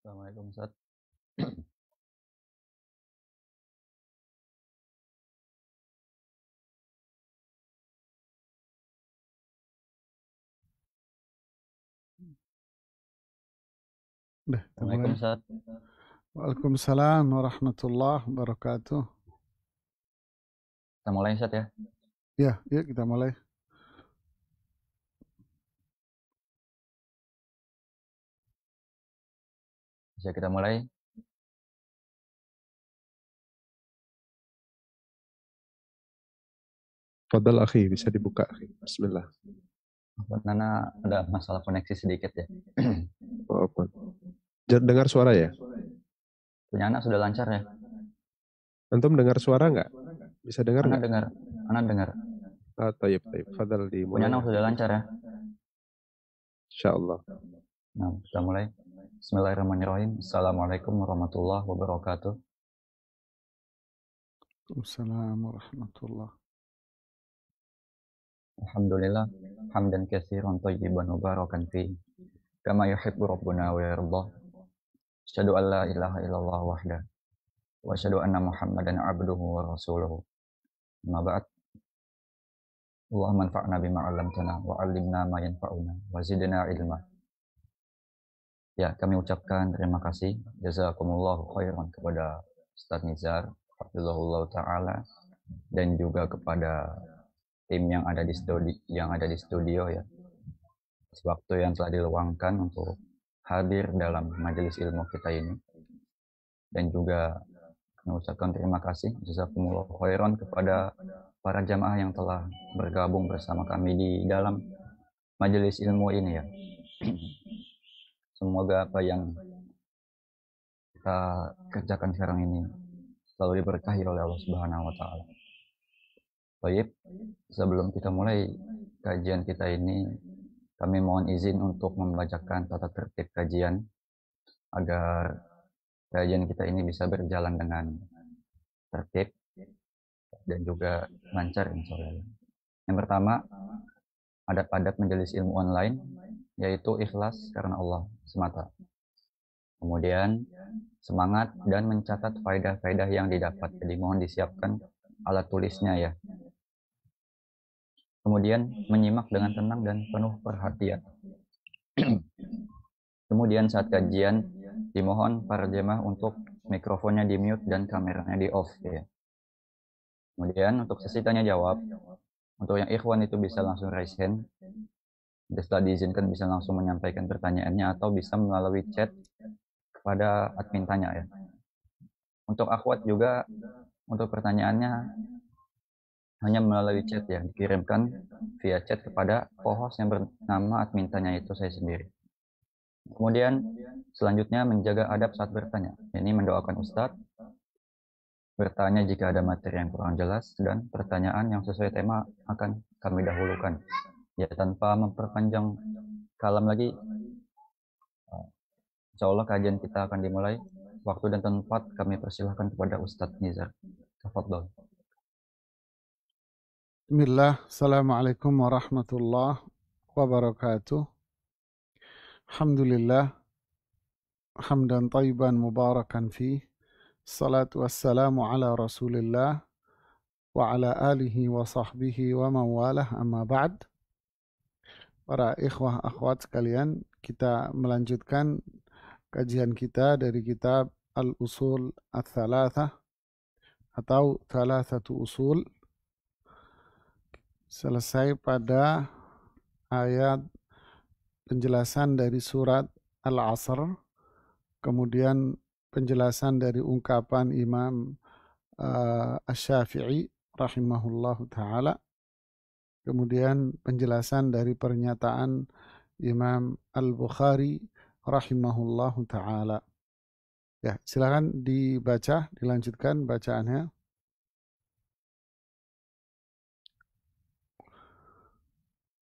Assalamualaikum Ustaz. Udah, kita Assalamualaikum mulai. Ustaz. Waalaikumsalam warahmatullahi wabarakatuh. Kita mulai Ustaz ya. Ya, yuk kita mulai. Bisa kita mulai. Fadal akhi, bisa dibuka akhi. Bismillah. Nana ada masalah koneksi sedikit ya. Maafkan. Dengar suara ya? Punya anak sudah lancar ya. Antum dengar suara nggak? Bisa dengar Anak nggak? dengar. Anak dengar. Ah, tayyib. Fadal Punya dimulai. anak sudah lancar ya. Insyaallah. Nah, kita mulai. Bismillahirrahmanirrahim. Assalamualaikum warahmatullahi wabarakatuh. Waalaikumsalam warahmatullahi. Alhamdulillah. Hamdan katsiran thayyiban mubarakan fi. Kama yuhibbu rabbuna wa yardah. Asyhadu an la ilaha illallah wahdah. Wa asyhadu anna Muhammadan abduhu wa rasuluhu. Amma ba'd. Allahumma anfa'na bima 'allamtana wa 'allimna ma yanfa'una wa zidna ilma. Ya, kami ucapkan terima kasih jazakumullahu khairan kepada Ustaz Nizar hafizahullah taala dan juga kepada tim yang ada di studio ya. Waktu yang telah diluangkan untuk hadir dalam majelis ilmu kita ini. Dan juga kami ucapkan terima kasih jazakumullahu khairan kepada para jamaah yang telah bergabung bersama kami di dalam majelis ilmu ini ya. Semoga apa yang kita kerjakan sekarang ini selalu diberkahi oleh Allah Subhanahu wa taala. Baik, sebelum kita mulai kajian kita ini, kami mohon izin untuk membacakan tata tertib kajian agar kajian kita ini bisa berjalan dengan tertib dan juga lancar insyaallah. Yang pertama, adab-adab majelis ilmu online, yaitu ikhlas karena Allah semata. Kemudian semangat dan mencatat faedah-faedah yang didapat. Jadi mohon disiapkan alat tulisnya ya. Kemudian menyimak dengan tenang dan penuh perhatian. Kemudian saat kajian dimohon para jemaah untuk mikrofonnya di mute dan kameranya di off ya. Kemudian untuk sesi tanya jawab, untuk yang ikhwan itu bisa langsung raise hand. Setelah diizinkan bisa langsung menyampaikan pertanyaannya atau bisa melalui chat kepada admin tanya ya. Untuk akhwat juga untuk pertanyaannya hanya melalui chat ya, dikirimkan via chat kepada co-host yang bernama admin tanya itu saya sendiri. Kemudian selanjutnya menjaga adab saat bertanya. Ini mendoakan Ustadz, bertanya jika ada materi yang kurang jelas, dan pertanyaan yang sesuai tema akan kami dahulukan. Ya, tanpa memperpanjang kalam lagi, insya Allah kajian kita akan dimulai. Waktu dan tempat kami persilahkan kepada Ustadz Nizar. Tafadhol. Bismillah, Assalamualaikum warahmatullahi wabarakatuh. Alhamdulillah, hamdan tayyiban mubarakan fi. Salatu wassalamu ala rasulillah wa ala alihi wa sahbihi wa mawalah amma ba'd. Para ikhwah akhwat sekalian, kita melanjutkan kajian kita dari kitab Al-Usul Ats-Tsalatsah atau Tsalatsatu Usul. Selesai pada ayat penjelasan dari surat Al-Asr, kemudian penjelasan dari ungkapan Imam Asy-Syafi'i rahimahullahu ta'ala, kemudian penjelasan dari pernyataan Imam Al-Bukhari rahimahullahu ta'ala. Ya, silakan dibaca, dilanjutkan bacaannya.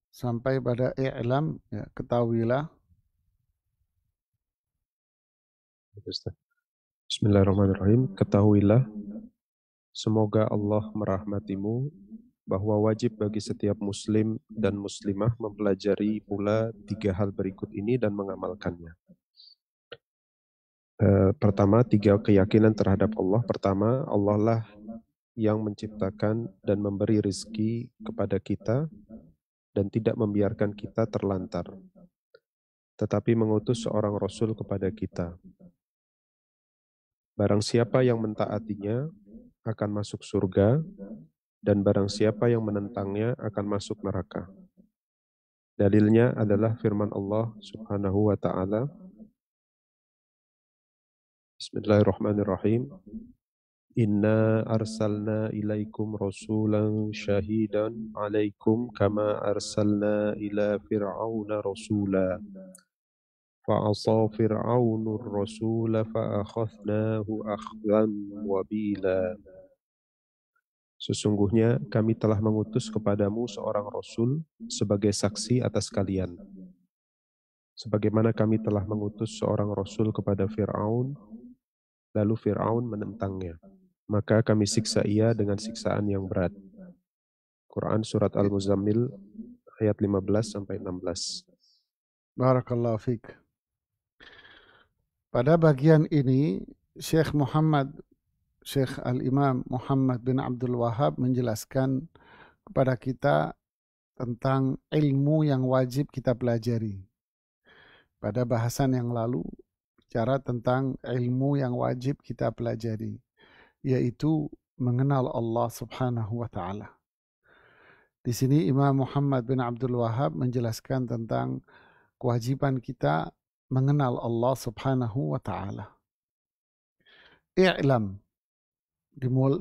Sampai pada i'lam, ya, ketahuilah. Bismillahirrahmanirrahim. Ketahuilah, semoga Allah merahmatimu, bahwa wajib bagi setiap muslim dan muslimah mempelajari pula 3 hal berikut ini dan mengamalkannya. Pertama, 3 keyakinan terhadap Allah. Pertama, Allah lah yang menciptakan dan memberi rezeki kepada kita dan tidak membiarkan kita terlantar, tetapi mengutus seorang Rasul kepada kita. Barang siapa yang mentaatinya akan masuk surga, dan barang siapa yang menentangnya akan masuk neraka. Dalilnya adalah firman Allah Subhanahu wa Ta'ala. Bismillahirrahmanirrahim. Inna arsalna ilaikum rasulan syahidan alaikum kama arsalna ila fir'auna rasula. Fa'asa fir'aunur rasula fa'akhadnahu akhdan wabila. Sesungguhnya kami telah mengutus kepadamu seorang Rasul sebagai saksi atas kalian. Sebagaimana kami telah mengutus seorang Rasul kepada Fir'aun, lalu Fir'aun menentangnya. Maka kami siksa ia dengan siksaan yang berat. Quran Surat Al-Muzammil ayat 15-16. Barakallahu fiik. Pada bagian ini, Syekh Al-Imam Muhammad bin Abdul Wahhab menjelaskan kepada kita tentang ilmu yang wajib kita pelajari. Pada bahasan yang lalu, bicara tentang ilmu yang wajib kita pelajari, yaitu mengenal Allah Subhanahu wa Ta'ala. Di sini Imam Muhammad bin Abdul Wahhab menjelaskan tentang kewajiban kita mengenal Allah Subhanahu wa Ta'ala. I'lam,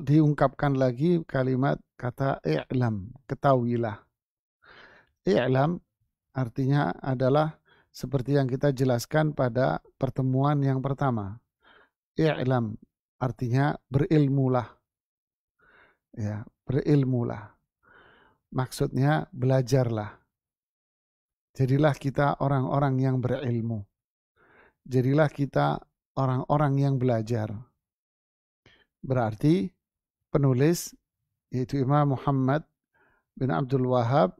diungkapkan lagi kalimat kata i'lam, ketahuilah. I'lam artinya adalah seperti yang kita jelaskan pada pertemuan yang pertama. I'lam artinya berilmulah. Ya, berilmulah. Maksudnya belajarlah. Jadilah kita orang-orang yang berilmu. Jadilah kita orang-orang yang belajar. Berarti penulis, yaitu Imam Muhammad bin Abdul Wahhab,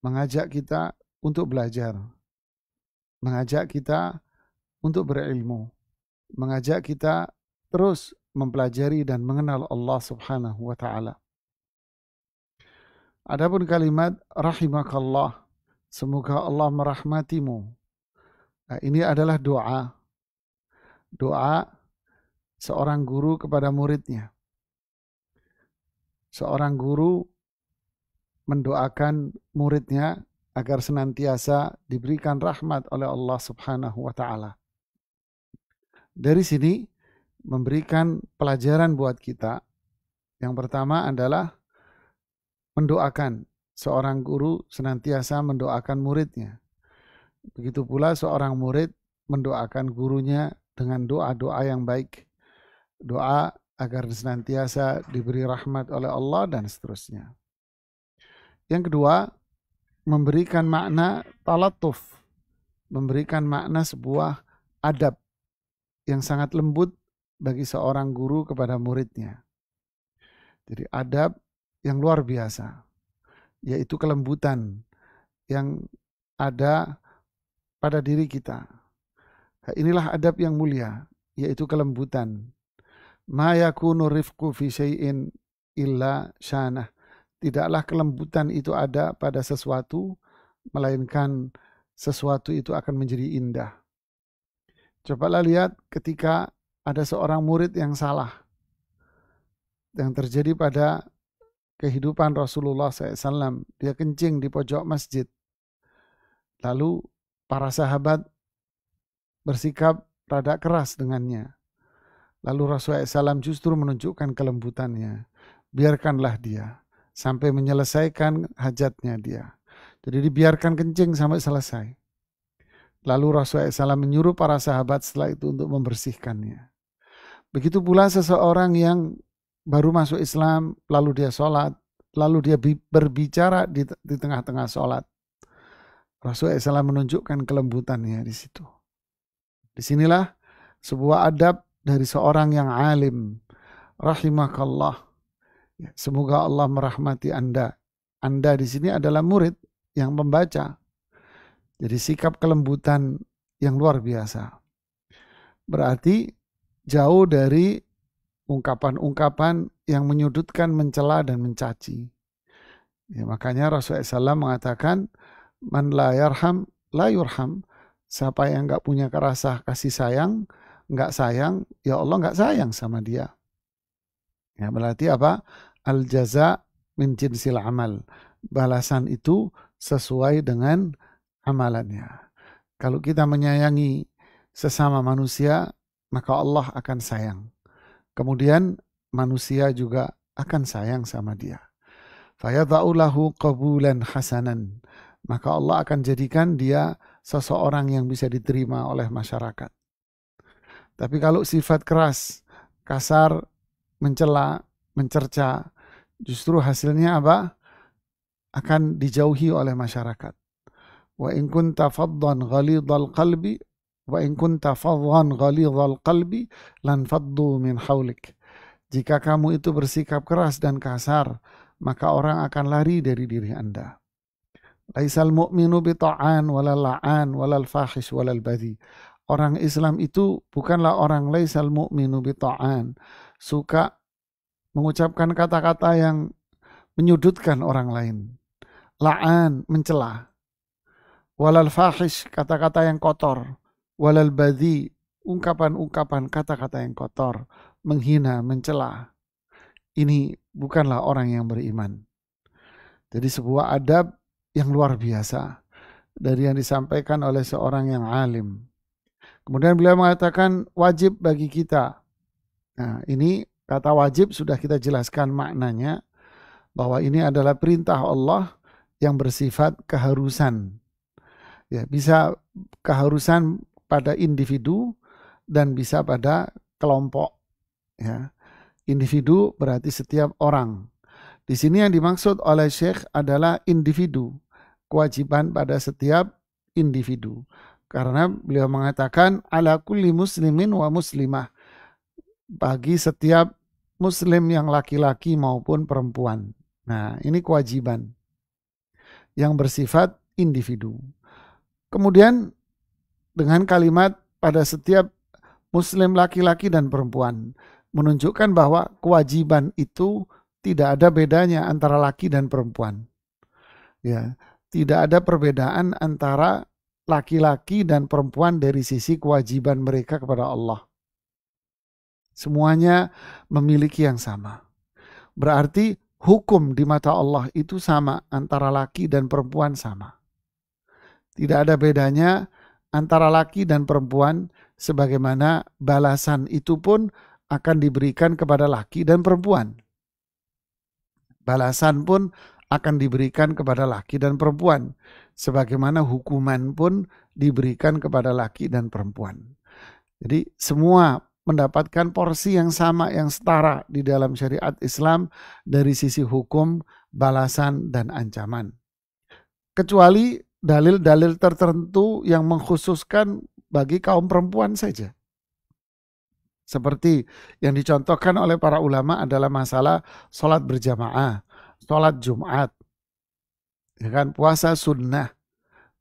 mengajak kita untuk belajar. Mengajak kita untuk berilmu. Mengajak kita terus mempelajari dan mengenal Allah Subhanahu wa Ta'ala. Adapun kalimat rahimakallah, semoga Allah merahmatimu. Nah, ini adalah doa. Doa seorang guru kepada muridnya. Seorang guru mendoakan muridnya agar senantiasa diberikan rahmat oleh Allah Subhanahu wa Ta'ala. Dari sini memberikan pelajaran buat kita. Yang pertama adalah mendoakan. Seorang guru senantiasa mendoakan muridnya. Begitu pula seorang murid mendoakan gurunya dengan doa-doa yang baik. Doa agar senantiasa diberi rahmat oleh Allah dan seterusnya. Yang kedua, memberikan makna talatuf, memberikan makna sebuah adab yang sangat lembut bagi seorang guru kepada muridnya. Jadi adab yang luar biasa, yaitu kelembutan yang ada pada diri kita. Inilah adab yang mulia, yaitu kelembutan. Ma yakunu rifqu fi syai'in illa syanah. Tidaklah kelembutan itu ada pada sesuatu, melainkan sesuatu itu akan menjadi indah. Cobalah lihat ketika ada seorang murid yang salah, yang terjadi pada kehidupan Rasulullah SAW. Dia kencing di pojok masjid. Lalu para sahabat bersikap rada keras dengannya. Lalu Rasulullah SAW justru menunjukkan kelembutannya. Biarkanlah dia sampai menyelesaikan hajatnya dia. Jadi dibiarkan kencing sampai selesai. Lalu Rasulullah SAW menyuruh para sahabat setelah itu untuk membersihkannya. Begitu pula seseorang yang baru masuk Islam, lalu dia sholat, lalu dia berbicara di tengah-tengah sholat. Rasulullah SAW menunjukkan kelembutannya di situ. Disinilah sebuah adab dari seorang yang alim. Rahimakallah. Semoga Allah merahmati Anda. Anda di sini adalah murid yang membaca. Jadi sikap kelembutan yang luar biasa. berarti jauh dari ungkapan-ungkapan yang menyudutkan, mencela dan mencaci. Ya, makanya Rasulullah SAW mengatakan, man la yarham la yurham. Siapa yang nggak punya rasa kasih sayang, nggak sayang, ya Allah nggak sayang sama dia. Ya, berarti apa? Al jaza min jinsil amal. Balasan itu sesuai dengan amalannya. Kalau kita menyayangi sesama manusia, maka Allah akan sayang. Kemudian manusia juga akan sayang sama dia. Fayadha'u lahu qabulan hasanan. Maka Allah akan jadikan dia seseorang yang bisa diterima oleh masyarakat. Tapi kalau sifat keras, kasar, mencela, mencerca, justru hasilnya apa? Akan dijauhi oleh masyarakat. Wa in kunta faddan ghalidhal qalbi wa in kunta faddan ghalidhal qalbi lan faddu min haulik. Jika kamu itu bersikap keras dan kasar, maka orang akan lari dari diri Anda. Laisal mu'minu bita'an walal la'an walal fahish walal badhi. Orang Islam itu bukanlah orang laisal mu'minu bita'an, suka mengucapkan kata-kata yang menyudutkan orang lain. La'an, mencela. Walal fahish, kata-kata yang kotor. Walal badhi, ungkapan-ungkapan kata-kata yang kotor, menghina, mencela. Ini bukanlah orang yang beriman. Jadi sebuah adab yang luar biasa dari yang disampaikan oleh seorang yang alim. Kemudian beliau mengatakan wajib bagi kita. Nah, ini kata wajib sudah kita jelaskan maknanya, bahwa ini adalah perintah Allah yang bersifat keharusan. Ya, bisa keharusan pada individu dan bisa pada kelompok. Ya. Individu berarti setiap orang. Di sini yang dimaksud oleh Syekh adalah individu, kewajiban pada setiap individu. Karena beliau mengatakan ala kulli muslimin wa muslimah, bagi setiap muslim yang laki-laki maupun perempuan. Nah, ini kewajiban yang bersifat individu. Kemudian dengan kalimat pada setiap muslim laki-laki dan perempuan, menunjukkan bahwa kewajiban itu tidak ada bedanya antara laki dan perempuan. Ya, tidak ada perbedaan antara laki-laki dan perempuan dari sisi kewajiban mereka kepada Allah. Semuanya memiliki yang sama. Berarti hukum di mata Allah itu sama, antara laki dan perempuan sama. Tidak ada bedanya antara laki dan perempuan, sebagaimana balasan itu pun akan diberikan kepada laki dan perempuan. Balasan pun akan diberikan kepada laki dan perempuan, sebagaimana hukuman pun diberikan kepada laki dan perempuan. Jadi semua mendapatkan porsi yang sama, yang setara di dalam syariat Islam dari sisi hukum, balasan, dan ancaman. Kecuali dalil-dalil tertentu yang mengkhususkan bagi kaum perempuan saja. Seperti yang dicontohkan oleh para ulama adalah masalah sholat berjamaah, sholat Jumat, ya kan, puasa sunnah,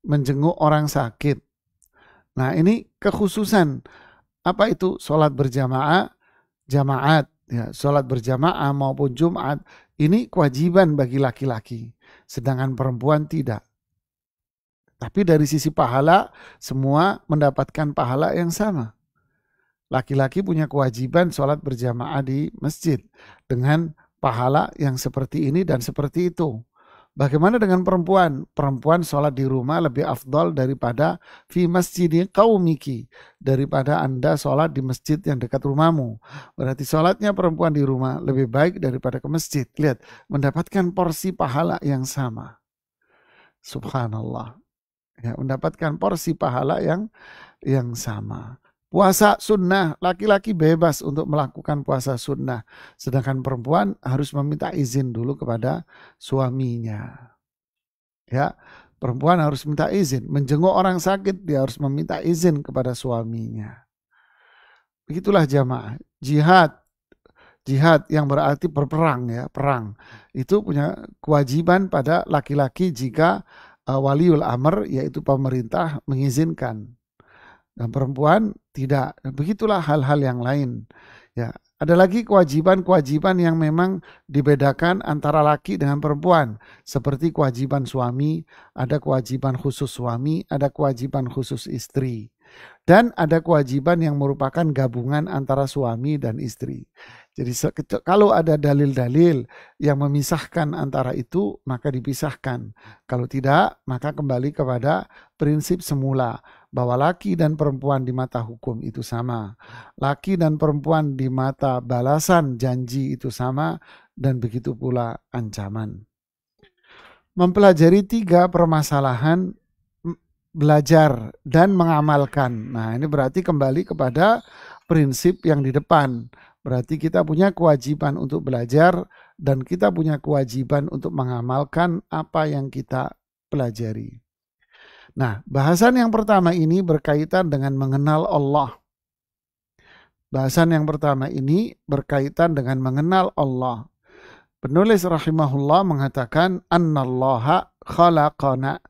menjenguk orang sakit. Nah, ini kekhususan. Apa itu sholat berjamaah, jamaat, ya, sholat berjamaah maupun Jumat, ini kewajiban bagi laki-laki, sedangkan perempuan tidak. Tapi dari sisi pahala, semua mendapatkan pahala yang sama. Laki-laki punya kewajiban sholat berjamaah di masjid dengan pahala yang seperti ini dan seperti itu. Bagaimana dengan perempuan? Perempuan sholat di rumah lebih afdal daripada fi masjidi qaumiki, daripada Anda sholat di masjid yang dekat rumahmu. Berarti sholatnya perempuan di rumah lebih baik daripada ke masjid. Lihat, mendapatkan porsi pahala yang sama. Subhanallah. Ya, mendapatkan porsi pahala yang sama. Puasa sunnah, laki-laki bebas untuk melakukan puasa sunnah. Sedangkan perempuan harus meminta izin dulu kepada suaminya. Ya, perempuan harus minta izin. Menjenguk orang sakit, dia harus meminta izin kepada suaminya. Begitulah jamaah. Jihad yang berarti berperang, ya, perang. Itu punya kewajiban pada laki-laki jika waliul amr, yaitu pemerintah, mengizinkan. dan perempuan tidak. Dan begitulah hal-hal yang lain. Ya, ada lagi kewajiban-kewajiban yang memang dibedakan antara laki dengan perempuan. Seperti kewajiban suami, ada kewajiban khusus suami, ada kewajiban khusus istri. Dan ada kewajiban yang merupakan gabungan antara suami dan istri. Jadi kalau ada dalil-dalil yang memisahkan antara itu, maka dipisahkan. Kalau tidak, maka kembali kepada prinsip semula, bahwa laki dan perempuan di mata hukum itu sama. Laki dan perempuan di mata balasan janji itu sama, dan begitu pula ancaman. Mempelajari 3 permasalahan belajar dan mengamalkan. Nah, ini berarti kembali kepada prinsip yang di depan. Berarti kita punya kewajiban untuk belajar dan kita punya kewajiban untuk mengamalkan apa yang kita pelajari. Nah, bahasan yang pertama ini berkaitan dengan mengenal Allah. Bahasan yang pertama ini berkaitan dengan mengenal Allah. Penulis rahimahullah mengatakan annallaha khalaqana.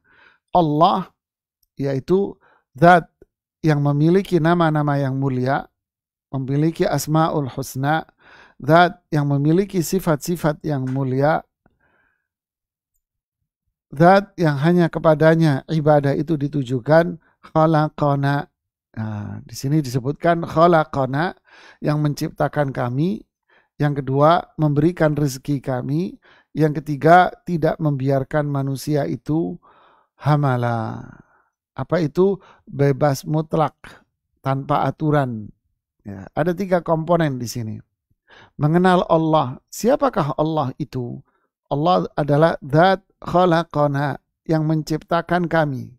Allah yaitu zat yang memiliki nama-nama yang mulia, memiliki asmaul husna, zat yang memiliki sifat-sifat yang mulia, zat yang hanya kepadanya ibadah itu ditujukan, khalaqana. Nah, di sini disebutkan khalaqana, yang menciptakan kami, yang kedua memberikan rezeki kami, yang ketiga tidak membiarkan manusia itu hamala. Apa itu? Bebas mutlak, tanpa aturan. Ya, ada 3 komponen di sini. Mengenal Allah. Siapakah Allah itu? Allah adalah zat khalaqana, yang menciptakan kami.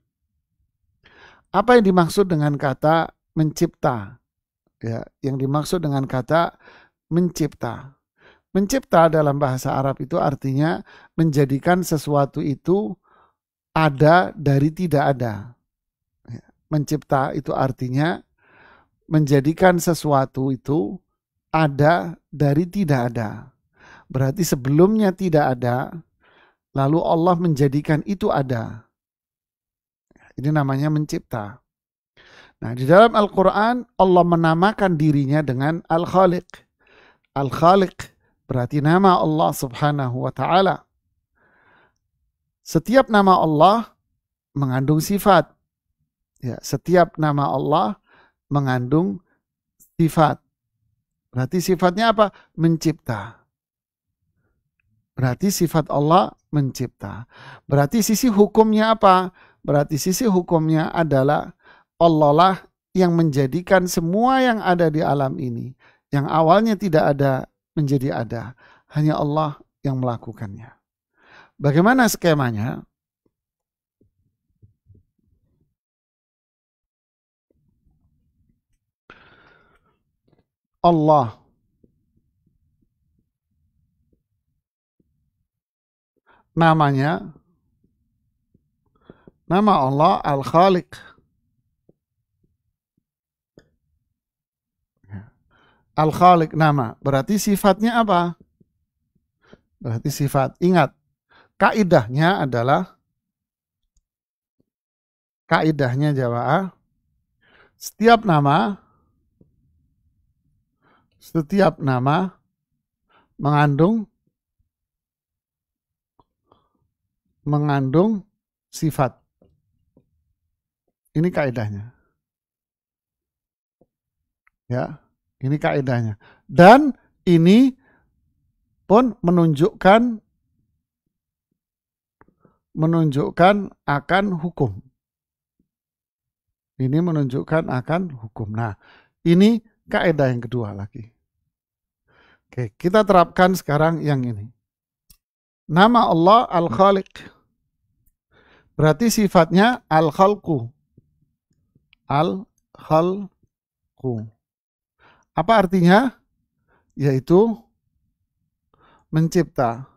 Apa yang dimaksud dengan kata mencipta? Ya, yang dimaksud dengan kata mencipta. Mencipta dalam bahasa Arab itu artinya menjadikan sesuatu itu ada dari tidak ada. Mencipta itu artinya menjadikan sesuatu itu ada dari tidak ada. Berarti sebelumnya tidak ada, lalu Allah menjadikan itu ada. Ini namanya mencipta. Nah, di dalam Al-Quran Allah menamakan dirinya dengan Al-Khaliq. Al-Khaliq berarti nama Allah subhanahu wa ta'ala. Setiap nama Allah mengandung sifat. Ya, setiap nama Allah mengandung sifat. Berarti sifatnya apa? Mencipta. Berarti sifat Allah mencipta. Berarti sisi hukumnya apa? Berarti sisi hukumnya adalah Allah lah yang menjadikan semua yang ada di alam ini. Yang awalnya tidak ada menjadi ada. Hanya Allah yang melakukannya. Bagaimana skemanya? Allah namanya, nama Allah Al-Khaliq. Al-Khaliq nama, berarti sifatnya apa? Berarti sifat. Ingat, kaidahnya adalah, kaidahnya jamaah, setiap nama mengandung sifat. Ini kaidahnya. Ya, ini kaidahnya. Dan ini pun menunjukkan akan hukum. Ini menunjukkan akan hukum. Nah, ini kaidah yang kedua lagi. Oke, kita terapkan sekarang yang ini. Nama Allah Al-Khaliq. Berarti sifatnya Al-Khalqu. Al-Khalqu. Apa artinya? Yaitu mencipta.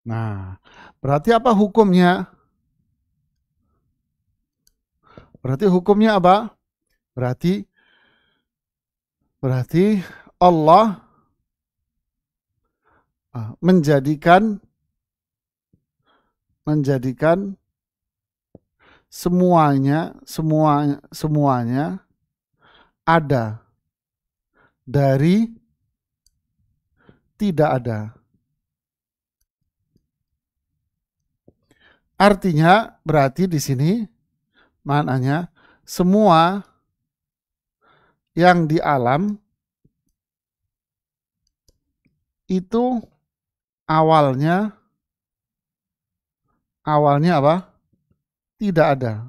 Nah, berarti apa hukumnya? Berarti hukumnya apa? Berarti Allah menjadikan semuanya ada dari tidak ada. Artinya berarti di sini maknanya semua yang di alam itu awalnya apa? Tidak ada.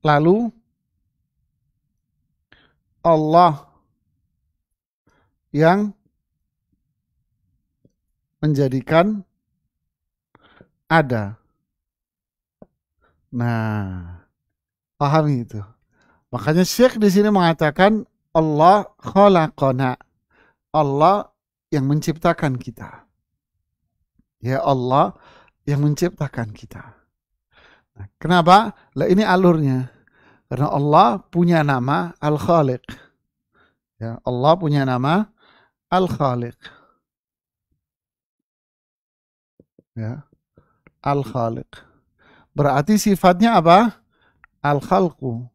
Lalu Allah yang menjadikan ada. Nah, pahami itu. Makanya Syekh di sini mengatakan Allah khalaqana. Allah yang menciptakan kita. Ya Allah yang menciptakan kita. Nah, kenapa? Lah ini alurnya. Karena Allah punya nama Al-Khaliq. Ya, Allah punya nama Al-Khaliq. Ya. Al-Khaliq. Berarti sifatnya apa? Al-Khalqu.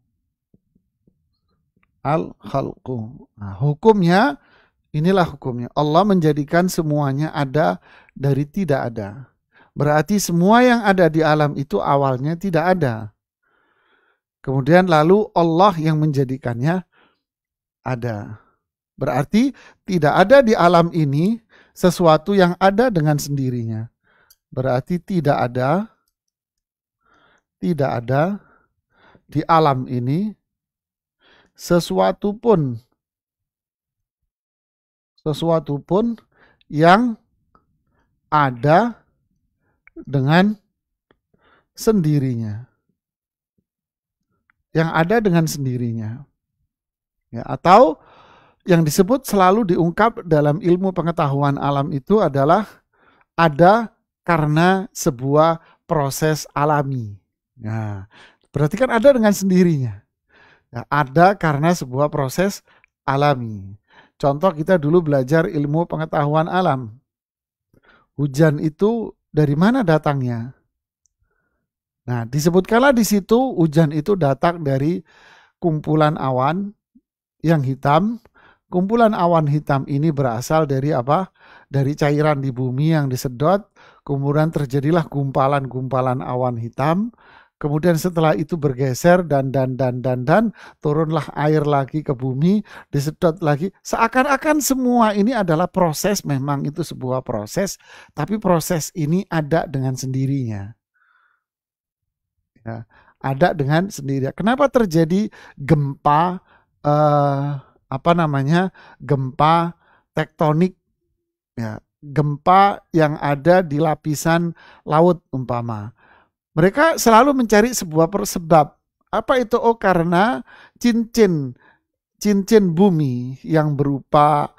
Al-Khalqu. Nah, hukumnya, inilah hukumnya. Allah menjadikan semuanya ada dari tidak ada. Berarti semua yang ada di alam itu awalnya tidak ada. Kemudian lalu Allah yang menjadikannya ada. Berarti tidak ada di alam ini sesuatu yang ada dengan sendirinya. Berarti tidak ada di alam ini sesuatu pun yang ada dengan sendirinya. Yang ada dengan sendirinya. Ya, atau yang disebut selalu diungkap dalam ilmu pengetahuan alam itu adalah ada karena sebuah proses alami. Nah, berarti kan ada dengan sendirinya. Ya, ada karena sebuah proses alami. Contoh kita dulu belajar ilmu pengetahuan alam. Hujan itu dari mana datangnya? Nah, disebutkanlah di situ hujan itu datang dari kumpulan awan yang hitam. Kumpulan awan hitam ini berasal dari apa? Dari cairan di bumi yang disedot, kemudian terjadilah gumpalan-gumpalan awan hitam. Kemudian setelah itu bergeser dan turunlah air lagi ke bumi, disedot lagi. Seakan-akan semua ini adalah proses, memang itu sebuah proses, tapi proses ini ada dengan sendirinya. Ya, ada dengan sendirinya. Kenapa terjadi gempa gempa tektonik, ya, gempa yang ada di lapisan laut umpama. Mereka selalu mencari sebuah sebab. Apa itu? Oh, karena cincin bumi yang berupa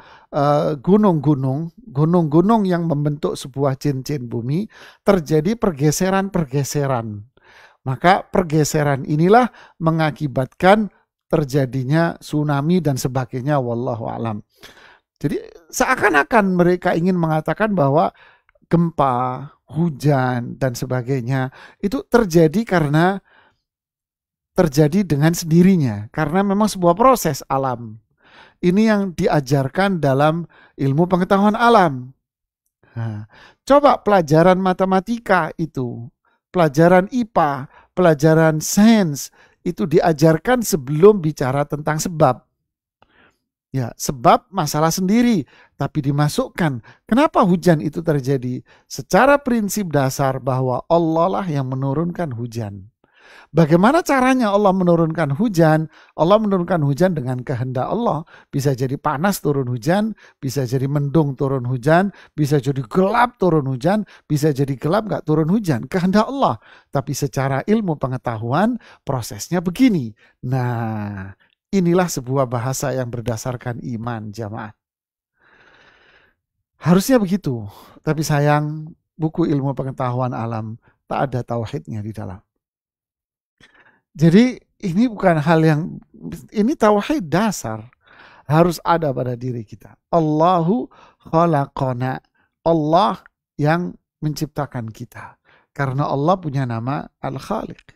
gunung-gunung yang membentuk sebuah cincin bumi, terjadi pergeseran. Maka pergeseran inilah mengakibatkan terjadinya tsunami dan sebagainya, wallahu alam. Jadi seakan-akan mereka ingin mengatakan bahwa gempa, hujan dan sebagainya itu terjadi karena terjadi dengan sendirinya, karena memang sebuah proses alam. Ini yang diajarkan dalam ilmu pengetahuan alam. Nah, coba pelajaran matematika itu, pelajaran IPA, pelajaran sains itu diajarkan sebelum bicara tentang sebab. Ya, sebab masalah sendiri, tapi dimasukkan. Kenapa hujan itu terjadi? Secara prinsip dasar bahwa Allah lah yang menurunkan hujan. Bagaimana caranya Allah menurunkan hujan? Allah menurunkan hujan dengan kehendak Allah. Bisa jadi panas turun hujan, bisa jadi mendung turun hujan, bisa jadi gelap turun hujan, bisa jadi gelap gak turun hujan. Kehendak Allah. Tapi secara ilmu pengetahuan prosesnya begini. Nah, inilah sebuah bahasa yang berdasarkan iman, jamaah. Harusnya begitu. Tapi sayang, buku ilmu pengetahuan alam tak ada tauhidnya di dalam. Jadi ini bukan hal yang, ini tauhid dasar. Harus ada pada diri kita. Allahu khalaqana. Allah yang menciptakan kita. Karena Allah punya nama Al-Khaliq.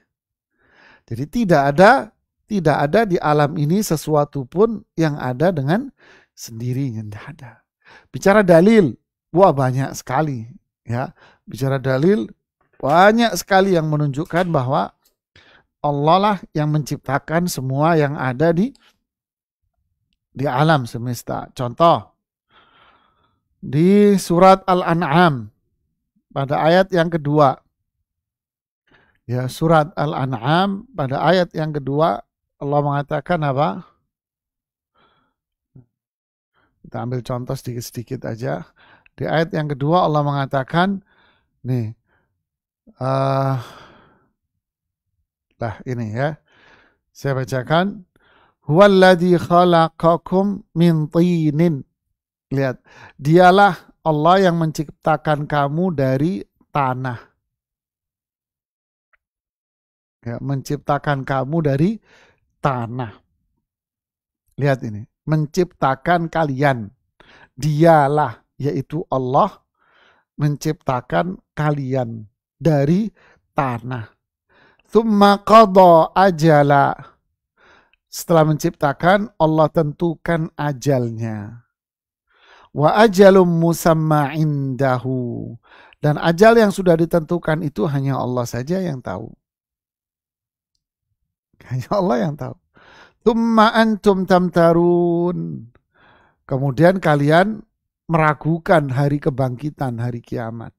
Jadi tidak ada di alam ini sesuatu pun yang ada dengan sendirinya, tidak ada. Bicara dalil, wah banyak sekali ya. Bicara dalil banyak sekali yang menunjukkan bahwa Allah lah yang menciptakan semua yang ada di alam semesta. Contoh di surat Al-An'am pada ayat yang kedua. Ya, surat Al-An'am pada ayat yang kedua Allah mengatakan apa? Kita ambil contoh sedikit-sedikit aja. Di ayat yang kedua Allah mengatakan, nih, ini ya, saya bacakan. Huwallazi khalaqakum min tinin. Lihat, dialah Allah yang menciptakan kamu dari tanah. Ya, menciptakan kamu dari tanah. Lihat ini, menciptakan kalian. Dialah, yaitu Allah, menciptakan kalian dari tanah. Tsumma qada ajala. Setelah menciptakan, Allah tentukan ajalnya. Wa ajalum musamma indahu. Dan ajal yang sudah ditentukan itu hanya Allah saja yang tahu. Hanya Allah yang tahu. Tsumma antum tamtarun. Kemudian kalian meragukan hari kebangkitan, hari kiamat.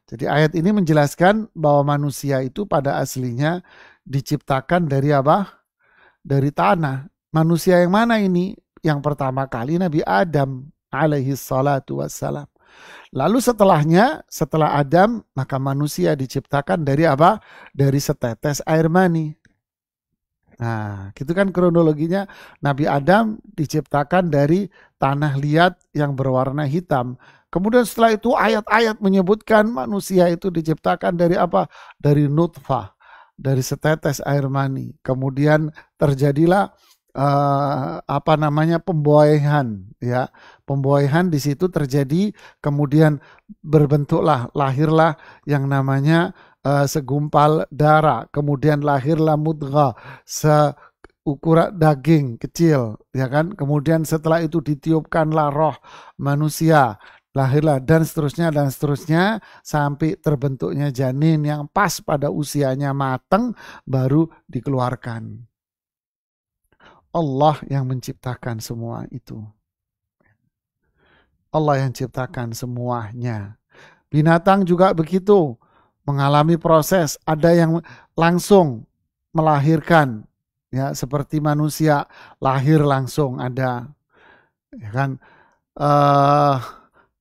Jadi ayat ini menjelaskan bahwa manusia itu pada aslinya diciptakan dari apa? Dari tanah. Manusia yang mana ini? Yang pertama kali Nabi Adam alaihi salatu wassalam. Lalu setelah Adam, maka manusia diciptakan dari apa? Dari setetes air mani. Nah, gitu kan kronologinya. Nabi Adam diciptakan dari tanah liat yang berwarna hitam. Kemudian setelah itu ayat-ayat menyebutkan manusia itu diciptakan dari apa? Dari nutfah, dari setetes air mani. Kemudian terjadilah pembuaian, ya. Pembuaian di situ terjadi, kemudian lahirlah yang namanya segumpal darah, kemudian lahirlah mudghah, seukuran daging kecil, ya kan. Kemudian setelah itu ditiupkanlah roh manusia, lahirlah dan seterusnya sampai terbentuknya janin yang pas pada usianya matang baru dikeluarkan. Allah yang menciptakan semua itu. Allah yang ciptakan semuanya. Binatang juga begitu, mengalami proses. Ada yang langsung melahirkan, ya, seperti manusia lahir langsung ada, ya kan.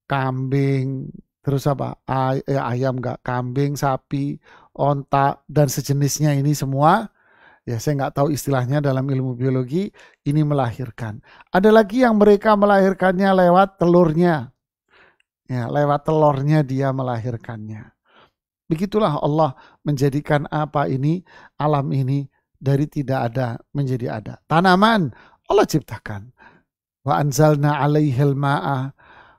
Kambing, terus apa? Ayam enggak, kambing, sapi, onta dan sejenisnya ini semua. Ya, saya nggak tahu istilahnya dalam ilmu biologi, ini melahirkan. Ada lagi yang mereka melahirkannya lewat telurnya. Ya, lewat telurnya dia melahirkannya. Begitulah Allah menjadikan alam ini dari tidak ada menjadi ada. Tanaman Allah ciptakan. Wa anzalna 'alaihil ma'a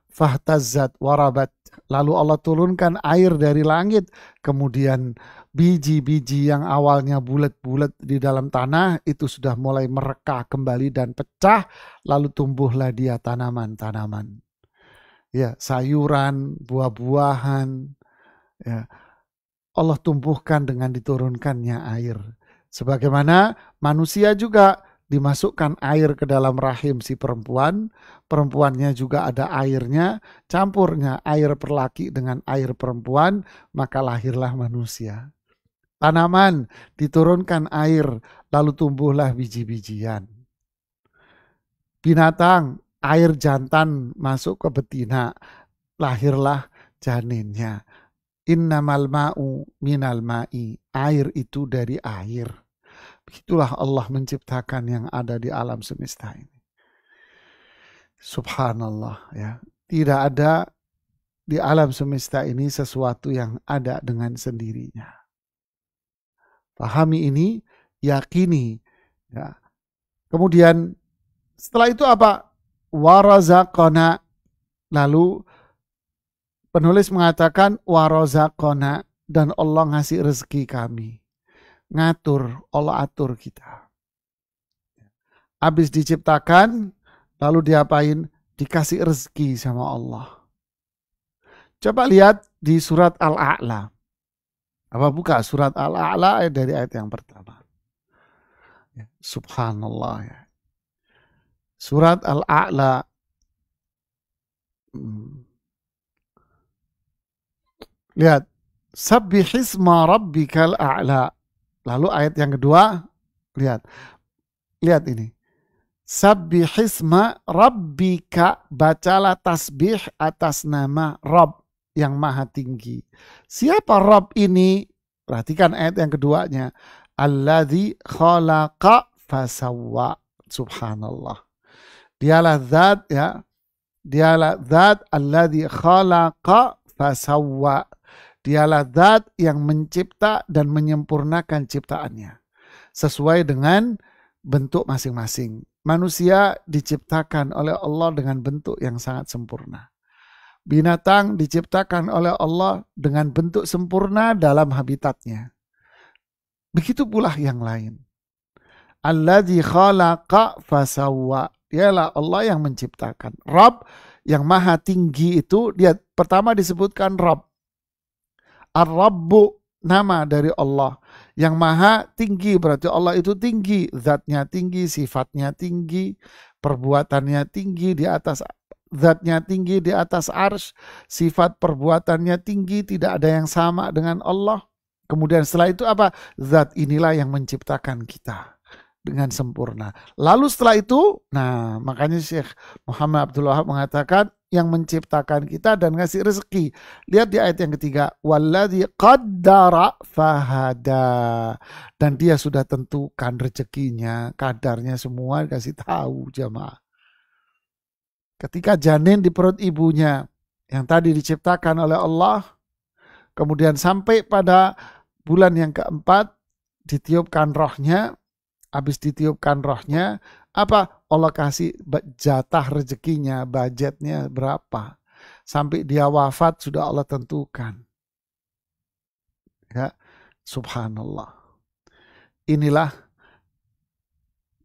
fahtazzat warabat. Lalu Allah turunkan air dari langit, kemudian biji-biji yang awalnya bulat-bulat di dalam tanah itu sudah mulai merekah kembali dan pecah, lalu tumbuhlah dia tanaman-tanaman. Ya, sayuran, buah-buahan, ya. Allah tumbuhkan dengan diturunkannya air. Sebagaimana manusia juga dimasukkan air ke dalam rahim si perempuan, perempuannya juga ada airnya, campurnya air perlaki dengan air perempuan, maka lahirlah manusia. Tanaman diturunkan air, lalu tumbuhlah biji-bijian. Binatang, air jantan masuk ke betina, lahirlah janinnya. Innamal ma'u minal ma'i, air itu dari air. Begitulah Allah menciptakan yang ada di alam semesta ini. Subhanallah, ya. Tidak ada di alam semesta ini sesuatu yang ada dengan sendirinya. Pahami ini, yakini, ya. Kemudian setelah itu apa? Warazaqona. Lalu penulis mengatakan warazaqona, dan Allah ngasih rezeki kami. Ngatur, Allah atur kita. Habis diciptakan, lalu diapain? Dikasih rezeki sama Allah. Coba lihat di surat Al-A'la. Apa buka surat Al-A'la dari ayat yang pertama. Subhanallah ya. Surat Al-A'la. Lihat. Sabbihisma rabbikal a'la. Lalu ayat yang kedua. Lihat. Lihat ini. Sabbihisma rabbika. Bacalah tasbih atas nama Rabb yang maha tinggi. Siapa Rabb ini? Perhatikan ayat yang keduanya. Alladzi khalaqa fasawwa. Subhanallah. Dialah zat ya. Dialah zat alladzi khalaqa fasawwa. Dialah zat yang mencipta dan menyempurnakan ciptaannya sesuai dengan bentuk masing-masing. Manusia diciptakan oleh Allah dengan bentuk yang sangat sempurna. Binatang diciptakan oleh Allah dengan bentuk sempurna dalam habitatnya. Begitu pula yang lain. Alladzi khalaqa fasawwa. Dialah Allah yang menciptakan. Rabb yang maha tinggi itu, dia pertama disebutkan Rabb. Ar-Rabbu, nama dari Allah. Yang maha tinggi, berarti Allah itu tinggi. Zatnya tinggi, sifatnya tinggi, perbuatannya tinggi di atas. Zatnya tinggi di atas arsy, sifat perbuatannya tinggi, tidak ada yang sama dengan Allah. Kemudian setelah itu apa? Zat inilah yang menciptakan kita dengan sempurna. Lalu setelah itu, nah makanya Syekh Muhammad Abdul Wahab mengatakan yang menciptakan kita dan ngasih rezeki. Lihat di ayat yang ketiga, walladzi qaddara fahada. Dan dia sudah tentukan rezekinya, kadarnya semua dikasih tahu jamaah. Ketika janin di perut ibunya yang tadi diciptakan oleh Allah, kemudian sampai pada bulan yang keempat ditiupkan rohnya. Habis ditiupkan rohnya, apa? Allah kasih jatah rezekinya, budgetnya berapa. Sampai dia wafat sudah Allah tentukan. Ya, subhanallah. Inilah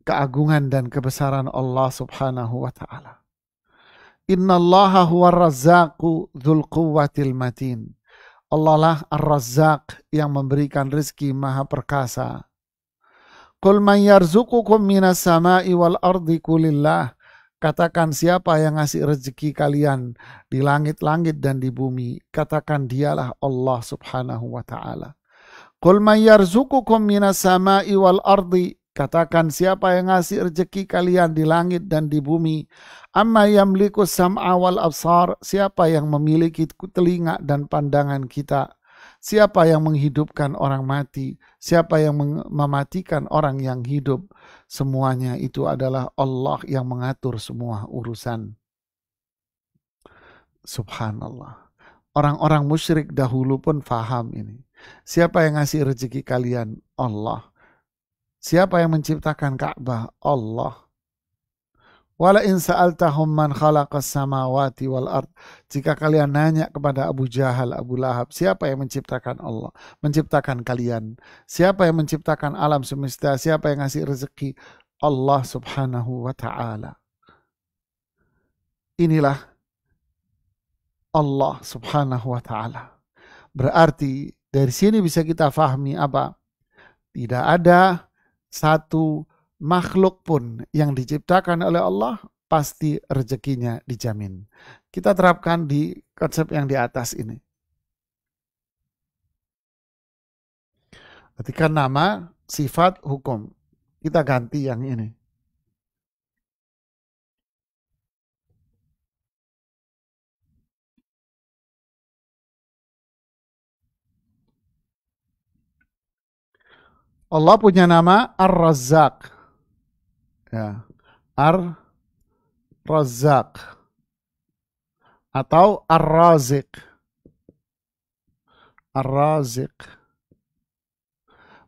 keagungan dan kebesaran Allah subhanahu wa ta'ala. Innallaha huwa razzaqu dzul quwwatil matin. Allah lah ar-razzaq yang memberikan rezeki maha perkasa. Qul man yarzuqukum minas sama'i wal ardi qulillah. Katakan siapa yang ngasih rezeki kalian di langit-langit dan di bumi. Katakan dialah Allah subhanahu wa ta'ala. Qul man yarzuqukum minas sama'i wal ardi. Katakan siapa yang ngasih rezeki kalian di langit dan di bumi. Amma yamliku sam'a wal absar. Siapa yang memiliki telinga dan pandangan kita. Siapa yang menghidupkan orang mati? Siapa yang mematikan orang yang hidup? Semuanya itu adalah Allah yang mengatur semua urusan. Subhanallah. Orang-orang musyrik dahulu pun faham ini. Siapa yang ngasih rezeki kalian? Allah. Siapa yang menciptakan Ka'bah? Allah. Wala in sa'altahum man khalaqas samawati wal ard. Jika kalian nanya kepada Abu Jahal, Abu Lahab, siapa yang menciptakan Allah? Menciptakan kalian. Siapa yang menciptakan alam semesta? Siapa yang ngasih rezeki? Allah subhanahu wa ta'ala. Inilah Allah subhanahu wa ta'ala. Berarti dari sini bisa kita fahami apa? Tidak ada satu makhluk pun yang diciptakan oleh Allah pasti rezekinya dijamin. Kita terapkan di konsep yang di atas ini. Ketika nama, sifat, hukum. Kita ganti yang ini. Allah punya nama Ar-Razzaq. Ya. Ar-Razzaq atau Ar-Raziq. Ar-Raziq.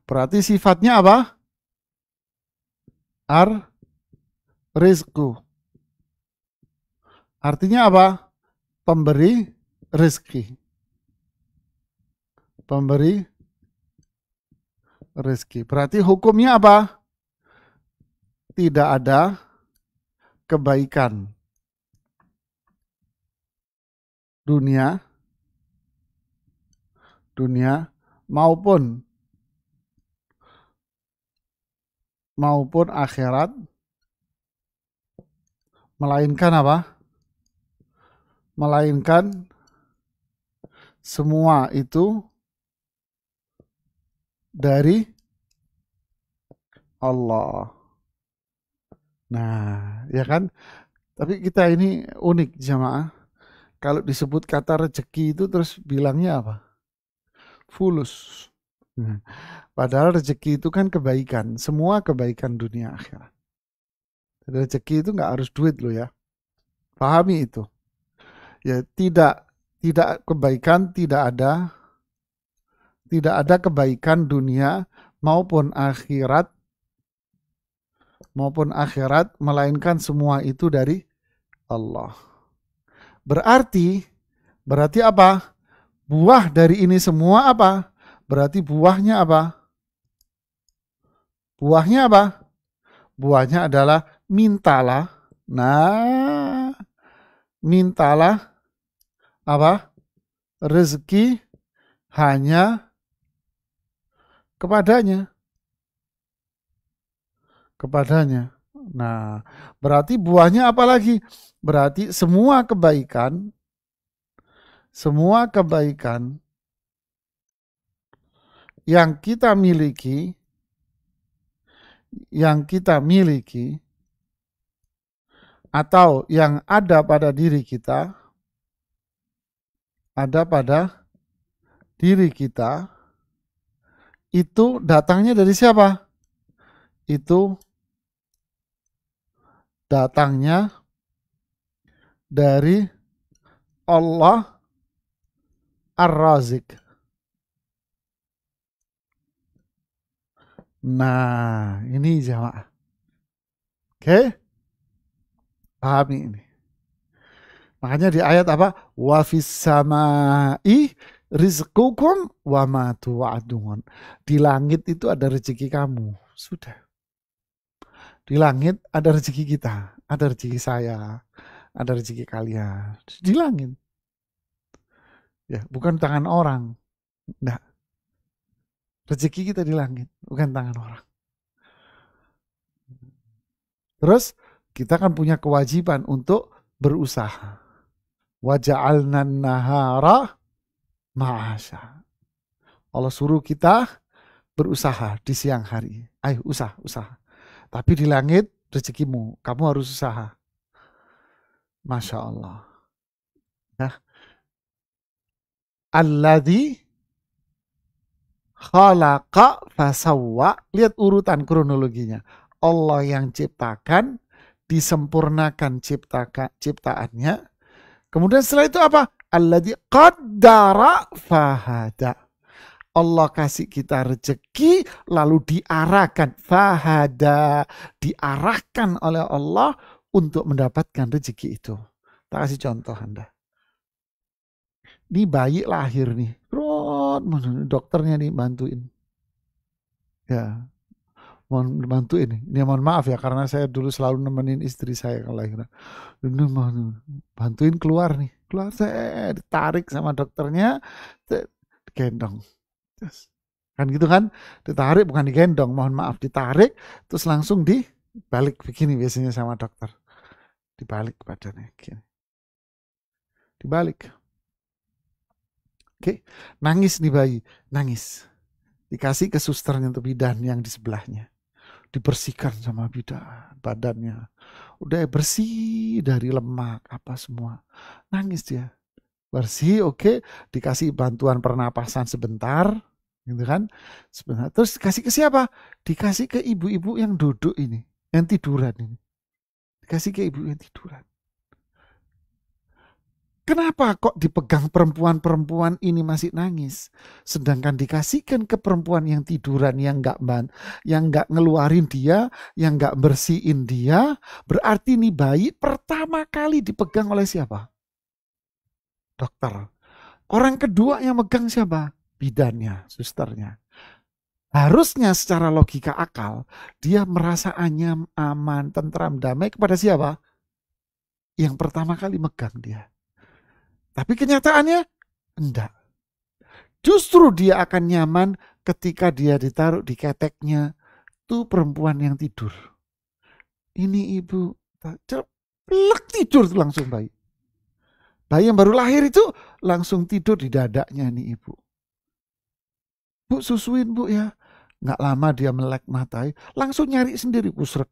Berarti sifatnya apa? Ar-Rizqu. Artinya apa? Pemberi rezeki. Pemberi rezeki. Berarti hukumnya apa? Tidak ada kebaikan dunia maupun akhirat, melainkan apa? Melainkan semua itu dari Allah. Nah, ya kan? Tapi kita ini unik jamaah. Kalau disebut kata rezeki itu terus bilangnya apa? Fulus. Padahal rezeki itu kan kebaikan. Semua kebaikan dunia akhirat. Rezeki itu nggak harus duit loh ya. Pahami itu. Ya tidak kebaikan, tidak ada kebaikan dunia maupun akhirat melainkan semua itu dari Allah. Berarti apa? Buah dari ini semua apa? Berarti buahnya apa? Buahnya adalah mintalah. Nah, mintalah apa? Rezeki hanya kepadanya. Nah, berarti buahnya apa lagi? Berarti semua kebaikan yang kita miliki atau yang ada pada diri kita itu datangnya dari siapa? Itu datangnya dari Allah Ar-Razik. Nah, ini jamaah. Oke? Pahami ini. Makanya di ayat apa? Wa fis samai rizqukum wa ma tu'adun. Di langit itu ada rezeki kamu. Sudah. Di langit ada rezeki kita, ada rezeki saya, ada rezeki kalian. Di langit. Ya, bukan tangan orang. Nah, rezeki kita di langit, bukan tangan orang. Terus kita kan punya kewajiban untuk berusaha. Wa ja'alna nahara ma'asha. Allah suruh kita berusaha di siang hari. Ayo usaha. Tapi di langit rezekimu, kamu harus usaha. Masya Allah. Nah, alladzi khalaqa fasawwa. Lihat urutan kronologinya. Allah yang ciptakan, disempurnakan ciptaannya. Kemudian setelah itu apa? Alladzi qaddara fahada. Allah kasih kita rezeki lalu diarahkan diarahkan oleh Allah untuk mendapatkan rezeki itu. Tak kasih contoh Anda. Ini bayi lahir nih. Dokternya nih bantuin. Ya. Mohon bantuin nih. Ini mohon maaf ya karena saya dulu selalu nemenin istri saya kalau lahiran. Bantuin keluar nih. Keluar saya ditarik sama dokternya, gendong. Kan gitu kan, ditarik bukan digendong, mohon maaf, ditarik terus langsung dibalik begini biasanya sama dokter, dibalik badannya gini, dibalik. Oke, nangis nih bayi, nangis, dikasih ke susternya untuk bidan yang di sebelahnya, dibersihkan sama bidan badannya, udah bersih dari lemak apa semua, nangis dia, bersih, oke, dikasih bantuan pernapasan sebentar. Gitu kan? Sebentar. Terus kasih ke siapa? Dikasih ke ibu-ibu yang duduk ini, yang tiduran ini. Dikasih ke ibu yang tiduran. Kenapa kok dipegang perempuan-perempuan ini masih nangis? Sedangkan dikasihkan ke perempuan yang tiduran, yang nggak ngeluarin dia, yang nggak bersihin dia, berarti nih bayi pertama kali dipegang oleh siapa? Dokter. Orang kedua yang megang siapa? bidannya, susternya. Harusnya secara logika akal, dia merasa anyam, aman, tentram, damai kepada siapa? Yang pertama kali megang dia. Tapi kenyataannya, enggak. Justru dia akan nyaman ketika dia ditaruh di keteknya, tuh perempuan yang tidur. Ini ibu, plek tidur tuh langsung bayi. Bayi yang baru lahir itu langsung tidur di dadanya nih ibu. Bu, susuin bu ya. Nggak lama dia melek matai, langsung nyari sendiri. Kusrek.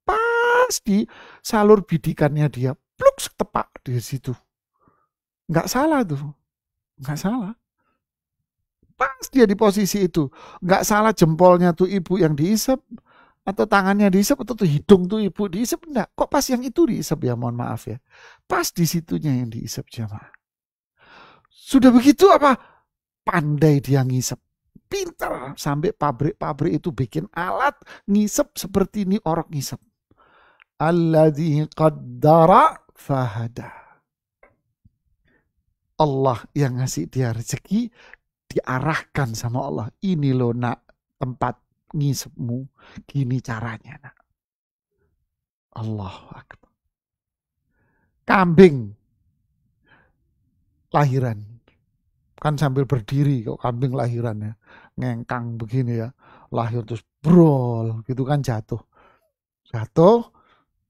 Pas di salur bidikannya dia, pluk tepak di situ. Nggak salah tuh. Nggak salah. Pas dia di posisi itu. Nggak salah jempolnya tuh ibu yang diisep, atau tangannya diisep, atau tuh hidung tuh ibu diisep. Enggak. Kok pas yang itu diisep ya, mohon maaf ya. Pas di situnya yang diisep jamaah. Sudah begitu apa? Pandai dia ngisep. Pintar. Sampai pabrik-pabrik itu bikin alat ngisep seperti ini orang ngisep. Alladzi qaddara fahada. Allah yang ngasih dia rezeki, diarahkan sama Allah. Ini loh nak tempat ngisepmu. Gini caranya nak. Allahu Akbar. Kambing lahiran. Kan sambil berdiri kok kambing lahirannya. Ngengkang begini ya. Lahir terus brol gitu kan jatuh. Jatuh.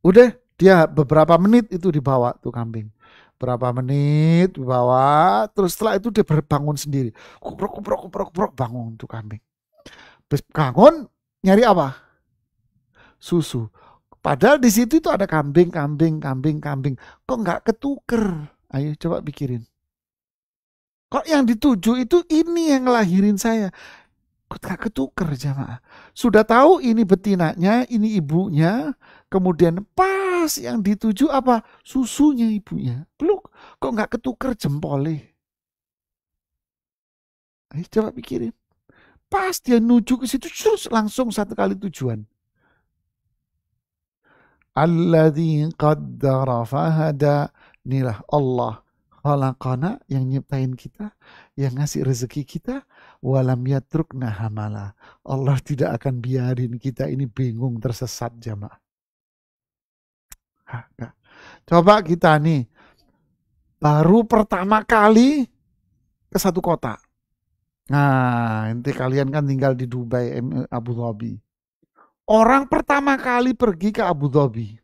Udah dia beberapa menit itu dibawa tuh kambing. Berapa menit dibawa, terus setelah itu dia bangun sendiri. Kuprok, bangun tuh kambing. Terus bangun, nyari apa? Susu. Padahal di situ itu ada kambing. Kok nggak ketuker? Ayo coba pikirin. Kok yang dituju itu ini yang ngelahirin saya? Kok nggak ketuker jamaah? Sudah tahu ini betinanya, ini ibunya, kemudian pas yang dituju apa? Susunya ibunya. Belum, kok nggak ketuker jempolnya? Ayo coba pikirin. Pas dia nuju ke situ, terus langsung satu kali tujuan. Alladzi qaddara fahada. Inilah Allah khalaqana, yang nyiptain kita, yang ngasih rezeki kita. Walam yatrukna hamala. Allah tidak akan biarin kita ini bingung tersesat jamaah. Coba kita nih baru pertama kali ke satu kota. Nah, nanti kalian kan tinggal di Dubai, Abu Dhabi. Orang pertama kali pergi ke Abu Dhabi.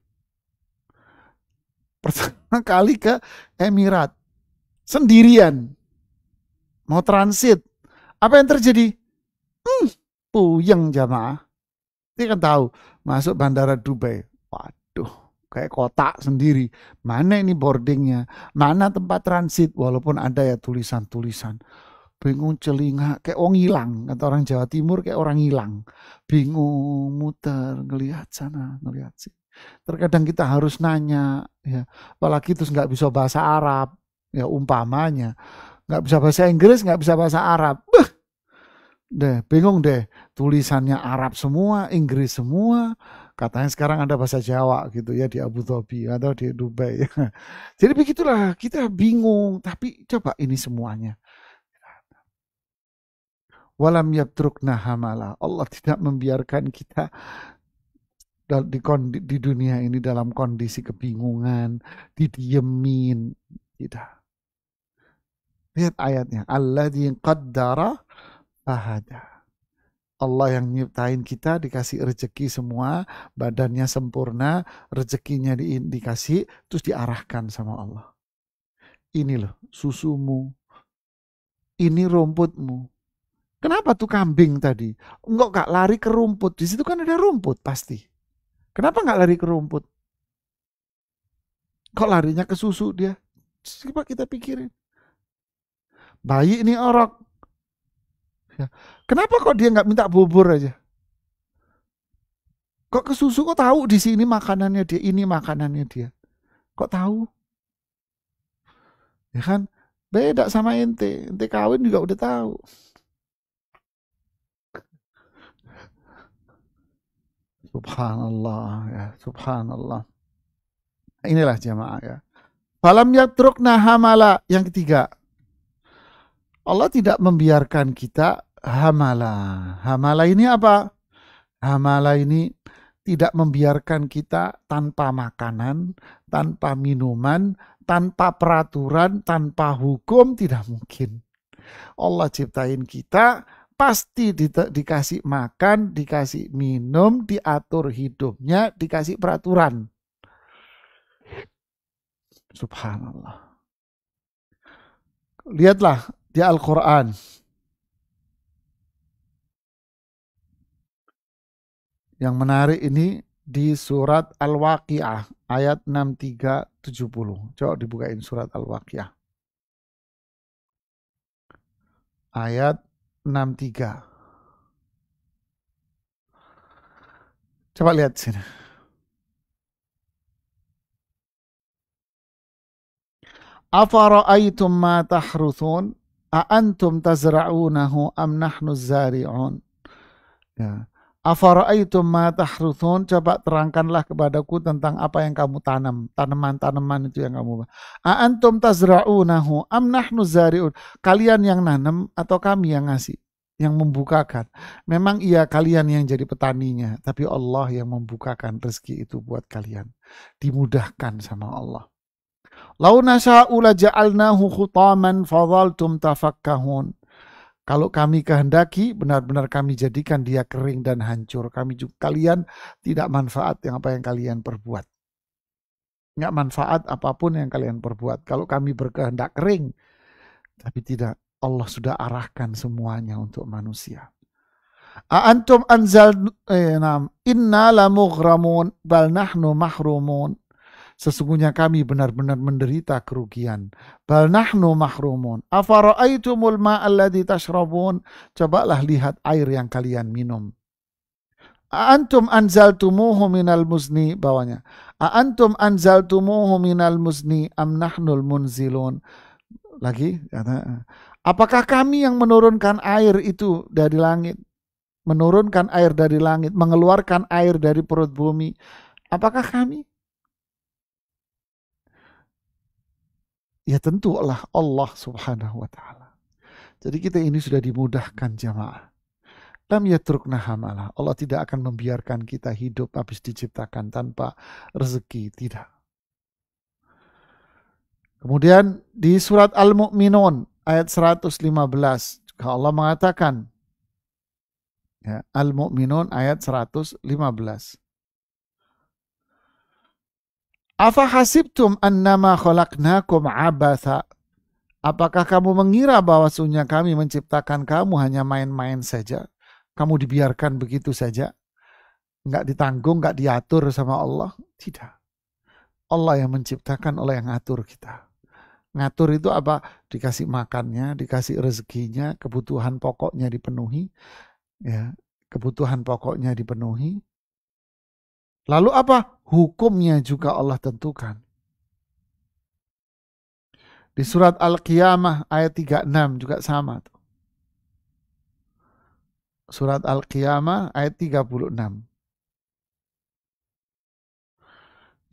Pertama kali ke Emirat. Sendirian. Mau transit. Apa yang terjadi? Puyeng jamaah. Ini kan tahu, masuk bandara Dubai. Waduh, kayak kota sendiri. Mana ini boardingnya? Mana tempat transit? Walaupun ada ya tulisan-tulisan. Bingung celinga, kayak orang hilang. Kata orang Jawa Timur kayak orang hilang. Bingung, muter, ngelihat sana, ngelihat sini. Terkadang kita harus nanya, ya, apalagi terus nggak bisa bahasa Arab, ya umpamanya. Nggak bisa bahasa Inggris, nggak bisa bahasa Arab. Bingung deh. Tulisannya Arab semua, Inggris semua. Katanya sekarang ada bahasa Jawa gitu ya di Abu Dhabi atau di Dubai. Jadi begitulah, kita bingung. Tapi coba ini semuanya. Walam yatrukna hamala. Allah tidak membiarkan kita di dunia ini dalam kondisi kebingungan, didiemin. Tidak. Lihat ayatnya. Alladzi qaddara fahada. Allah yang nyiptain kita, dikasih rezeki semua, badannya sempurna, rezekinya dikasih, terus diarahkan sama Allah. Ini loh susumu, ini rumputmu. Kenapa tuh kambing tadi? Enggak lari ke rumput, di situ kan ada rumput pasti. Kenapa nggak lari ke rumput? Kok larinya ke susu dia? Coba kita pikirin. Bayi ini orok. Ya. Kenapa kok dia nggak minta bubur aja? Kok ke susu? Kok tahu di sini makanannya dia, ini makanannya dia? Kok tahu? Ya kan? Beda sama ente. Ente kawin juga udah tahu. Subhanallah ya, subhanallah. Inilah jamaah ya. Falam yatrukna hamala, yang ketiga. Allah tidak membiarkan kita hamala. Hamala ini apa? Hamala ini tidak membiarkan kita tanpa makanan, tanpa minuman, tanpa peraturan, tanpa hukum, tidak mungkin. Allah ciptain kita, pasti dikasih makan, dikasih minum, diatur hidupnya, dikasih peraturan. Subhanallah. Lihatlah di Al-Quran. Yang menarik ini di surat Al-Waqi'ah ayat 63-70. Coba dibukain surat Al-Waqi'ah. Ayat 63. Coba lihat sini. Afara'aytum ma tahruthun a antum tazra'unahu am nahnu zari'un. Ya. Afara'aytum ma tahruthun, coba terangkanlah kepadaku tentang apa yang kamu tanam, tanaman-tanaman itu yang kamu. A antum tazra'unahu am nahnu zari'un. Kalian yang nanam atau kami yang ngasih, yang membukakan. Memang iya kalian yang jadi petaninya, tapi Allah yang membukakan rezeki itu buat kalian. Dimudahkan sama Allah. Lau nasya'u laja'alnahu khutaman fadhaltum tafakkahun. Kalau kami kehendaki, benar-benar kami jadikan dia kering dan hancur. Kalian tidak manfaat yang apa yang kalian perbuat. Nggak manfaat apapun yang kalian perbuat. Kalau kami berkehendak kering, tapi tidak. Allah sudah arahkan semuanya untuk manusia. Antum anzal inna lamughramun bal nahnu mahrumun. Sesungguhnya kami benar-benar menderita kerugian. Bal nahnu mahrumun. Afara'aitumul ma'alladhi tashrabun. Cobalah lihat air yang kalian minum. Antum anzaltumuhu minal muzni, bawahnya. Antum anzaltumuhu minal muzni am nahnul munzilun. Lagi, apakah kami yang menurunkan air itu dari langit? Menurunkan air dari langit, mengeluarkan air dari perut bumi. Apakah kami? Ya tentulah Allah subhanahu wa ta'ala. Jadi kita ini sudah dimudahkan jamaah. Lam yatrukna hamalah. Allah tidak akan membiarkan kita hidup habis diciptakan tanpa rezeki. Tidak. Kemudian di surat Al-Mu'minun ayat 115. Juga Allah mengatakan. Ya, Al-Mu'minun ayat 115. Afa hasibtum annama khalaqnakum abatha. Apakah kamu mengira bahwasanya kami menciptakan kamu hanya main-main saja? Kamu dibiarkan begitu saja? Enggak ditanggung, enggak diatur sama Allah? Tidak. Allah yang menciptakan, Allah yang ngatur kita. Ngatur itu apa? Dikasih makannya, dikasih rezekinya, kebutuhan pokoknya dipenuhi. Ya, kebutuhan pokoknya dipenuhi. Lalu apa? Hukumnya juga Allah tentukan. Di surat Al-Qiyamah ayat 36 juga sama. Surat Al-Qiyamah ayat 36.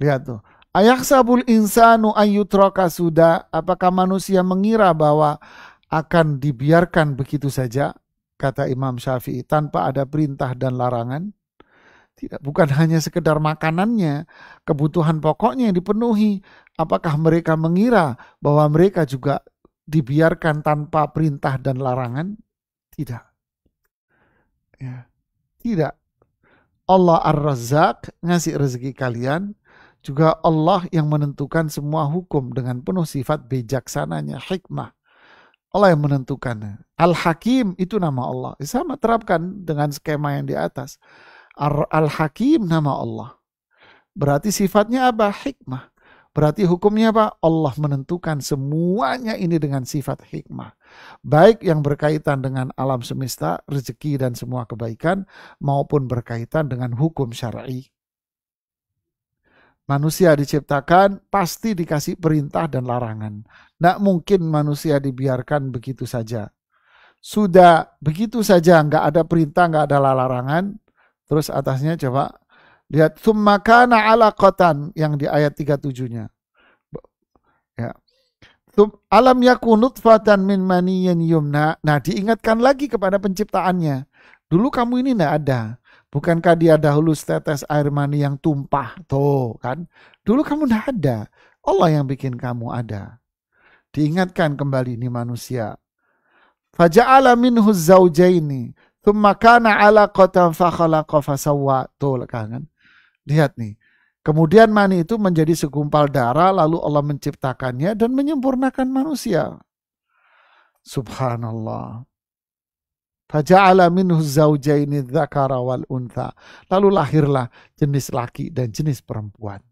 Lihat tuh. Ayakhsabul insanu ayyutraka suda. Apakah manusia mengira bahwa akan dibiarkan begitu saja? Kata Imam Syafi'i, tanpa ada perintah dan larangan. Tidak, bukan hanya sekedar makanannya, kebutuhan pokoknya yang dipenuhi. Apakah mereka mengira bahwa mereka juga dibiarkan tanpa perintah dan larangan? Tidak. Ya, tidak. Allah Ar-Razzaq ngasih rezeki kalian. Juga Allah yang menentukan semua hukum dengan penuh sifat bijaksananya, hikmah. Allah yang menentukannya. Al-Hakim itu nama Allah. Sama terapkan dengan skema yang di atas. Al-Hakim nama Allah. Berarti sifatnya apa? Hikmah. Berarti hukumnya apa? Allah menentukan semuanya ini dengan sifat hikmah. Baik yang berkaitan dengan alam semesta, rezeki dan semua kebaikan, maupun berkaitan dengan hukum syar'i. Manusia diciptakan pasti dikasih perintah dan larangan. Tidak mungkin manusia dibiarkan begitu saja. Sudah begitu saja, nggak ada perintah, nggak ada larangan. Terus atasnya coba lihat tsumma kana 'alaqatan yang di ayat 37-nya. Ya. Alam yakun nutfatan min maniyyin yumna. Nah, diingatkan lagi kepada penciptaannya. Dulu kamu ini enggak ada. Bukankah dia dahulu setetes air mani yang tumpah? Tuh kan. Dulu kamu enggak ada. Allah yang bikin kamu ada. Diingatkan kembali ini manusia. Faja'ala minhu zawjaini. Thumma kana 'alaqatan fakhalaqa fasawwa. Tuh kan. Lihat nih. Kemudian mani itu menjadi segumpal darah, lalu Allah menciptakannya dan menyempurnakan manusia. Subhanallah. Faja'ala minhu zawjaini dzakara wal untha. Lalu lahirlah jenis laki dan jenis perempuan.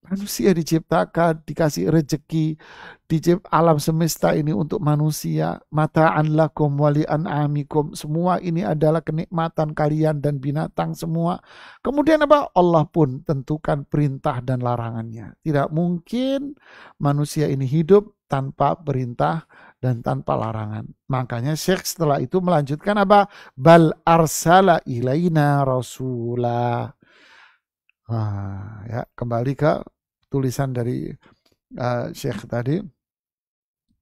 Manusia diciptakan, dikasih rezeki, alam semesta ini untuk manusia. Mata'an lakum wali an'amikum. Semua ini adalah kenikmatan kalian dan binatang semua. Kemudian apa? Allah pun tentukan perintah dan larangannya. Tidak mungkin manusia ini hidup tanpa perintah dan tanpa larangan. Makanya Syekh setelah itu melanjutkan apa? Bal arsala ilaina rasulah. Ya, kembali ke tulisan dari Syekh tadi.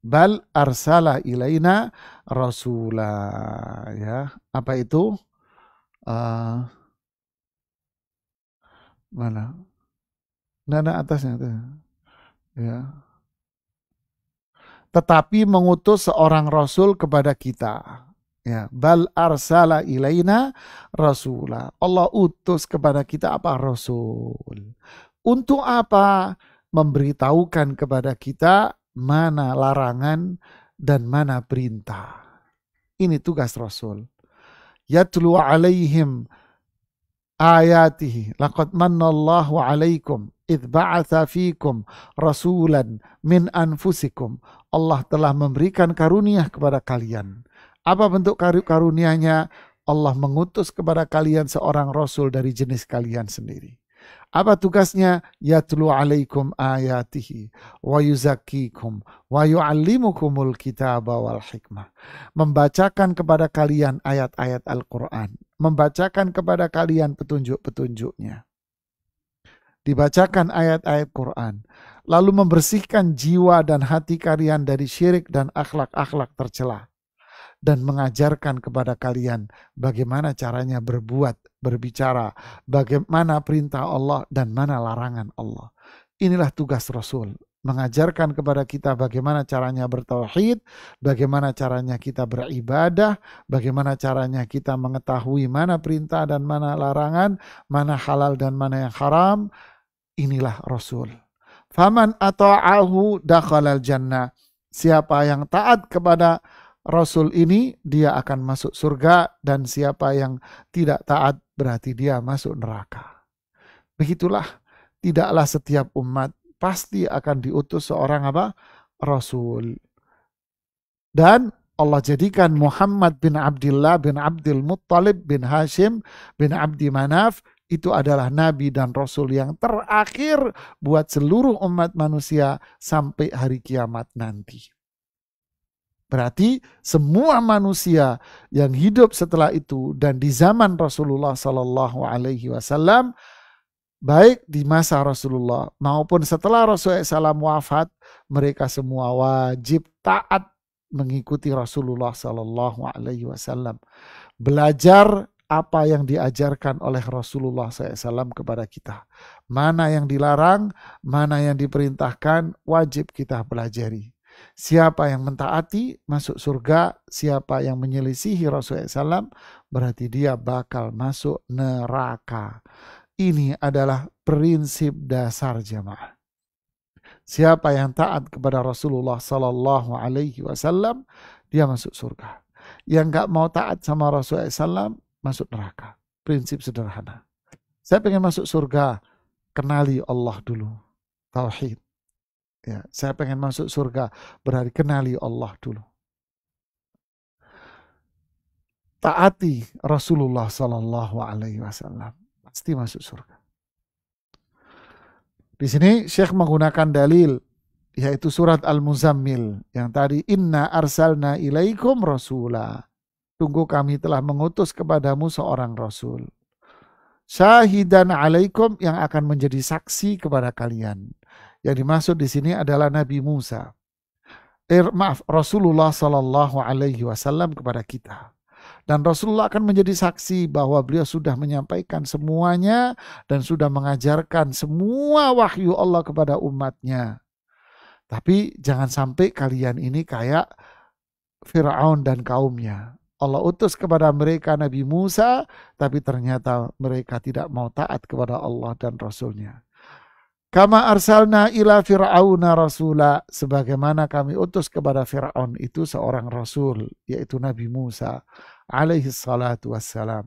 Bal arsala ilaina rasulah. Ya, apa itu? Mana? Nana atasnya itu. Ya. Tetapi mengutus seorang rasul kepada kita. Ya, bal arsala ilaina rasulah. Allah utus kepada kita apa? Rasul. Untuk apa? Memberitahukan kepada kita mana larangan dan mana perintah. Ini tugas Rasul. Yatlu alaihim ayatihi. Laqad mannallahu alaikum idh ba'atha fikum rasulan min anfusikum. Allah telah memberikan karunia kepada kalian. Apa bentuk karunia-Nya? Allah mengutus kepada kalian seorang rasul dari jenis kalian sendiri. Apa tugasnya? Yatlu alaikum ayatihi wa yuzakkikum wa yu'allimukumul kitaba wal hikmah. Membacakan kepada kalian ayat-ayat Al-Quran. Membacakan kepada kalian petunjuk-petunjuknya. Dibacakan ayat-ayat Quran. Lalu membersihkan jiwa dan hati kalian dari syirik dan akhlak-akhlak tercela. Dan mengajarkan kepada kalian bagaimana caranya berbuat, berbicara, bagaimana perintah Allah dan mana larangan Allah. Inilah tugas Rasul, mengajarkan kepada kita bagaimana caranya bertauhid, bagaimana caranya kita beribadah, bagaimana caranya kita mengetahui mana perintah dan mana larangan, mana halal dan mana yang haram. Inilah Rasul. Faman ata'ahu dakhalal jannah. Siapa yang taat kepada Rasul ini, dia akan masuk surga, dan siapa yang tidak taat berarti dia masuk neraka. Begitulah, tidaklah setiap umat pasti akan diutus seorang apa? Rasul. Dan Allah jadikan Muhammad bin Abdullah bin Abdul Muttalib bin Hashim bin Abdi Manaf itu adalah nabi dan rasul yang terakhir buat seluruh umat manusia sampai hari kiamat nanti. Berarti semua manusia yang hidup setelah itu dan di zaman Rasulullah Sallallahu Alaihi Wasallam, baik di masa Rasulullah maupun setelah Rasulullah SAW wafat, mereka semua wajib taat mengikuti Rasulullah Sallallahu Alaihi Wasallam. Belajar apa yang diajarkan oleh Rasulullah SAW kepada kita. Mana yang dilarang, mana yang diperintahkan, wajib kita pelajari. Siapa yang mentaati masuk surga, siapa yang menyelisihi Rasulullah SAW berarti dia bakal masuk neraka. Ini adalah prinsip dasar jamaah. Siapa yang taat kepada Rasulullah Sallallahu Alaihi Wasallam, dia masuk surga. Yang nggak mau taat sama Rasulullah SAW masuk neraka. Prinsip sederhana. Saya pengen masuk surga, kenali Allah dulu, tauhid. Ya, saya pengen masuk surga, berarti kenali Allah dulu. Taati Rasulullah Sallallahu Alaihi Wasallam, pasti masuk surga. Di sini Syekh menggunakan dalil, yaitu surat Al-Muzammil yang tadi inna arsalna ilaikum rasula. Tunggu kami telah mengutus kepadamu seorang rasul. Syahidan alaikum, yang akan menjadi saksi kepada kalian. Yang dimaksud di sini adalah Nabi Musa. Rasulullah Sallallahu Alaihi Wasallam kepada kita. Dan Rasulullah akan menjadi saksi bahwa beliau sudah menyampaikan semuanya dan sudah mengajarkan semua wahyu Allah kepada umatnya. Tapi jangan sampai kalian ini kayak Fir'aun dan kaumnya. Allah utus kepada mereka Nabi Musa, tapi ternyata mereka tidak mau taat kepada Allah dan Rasulnya. Kama arsalna ila fir'auna rasula, sebagaimana kami utus kepada Fir'aun itu seorang rasul, yaitu Nabi Musa alaihi salatu wassalam.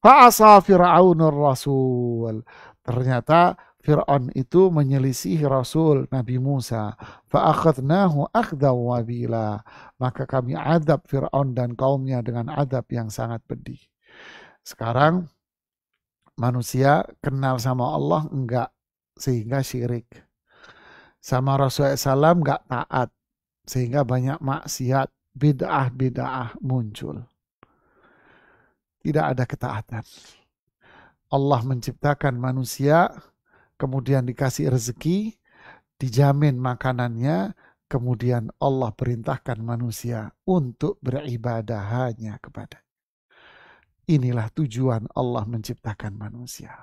Fa'asa fir'aunur rasul. Ternyata Fir'aun itu menyelisihi Rasul Nabi Musa. Fa'akhadnahu akhdaw wabila. Maka kami adab Fir'aun dan kaumnya dengan adab yang sangat pedih. Sekarang manusia kenal sama Allah enggak, sehingga syirik. Sama Rasulullah SAW enggak taat, sehingga banyak maksiat, bid'ah muncul. Tidak ada ketaatan. Allah menciptakan manusia, kemudian dikasih rezeki, dijamin makanannya, kemudian Allah perintahkan manusia untuk beribadah hanya kepada. Inilah tujuan Allah menciptakan manusia.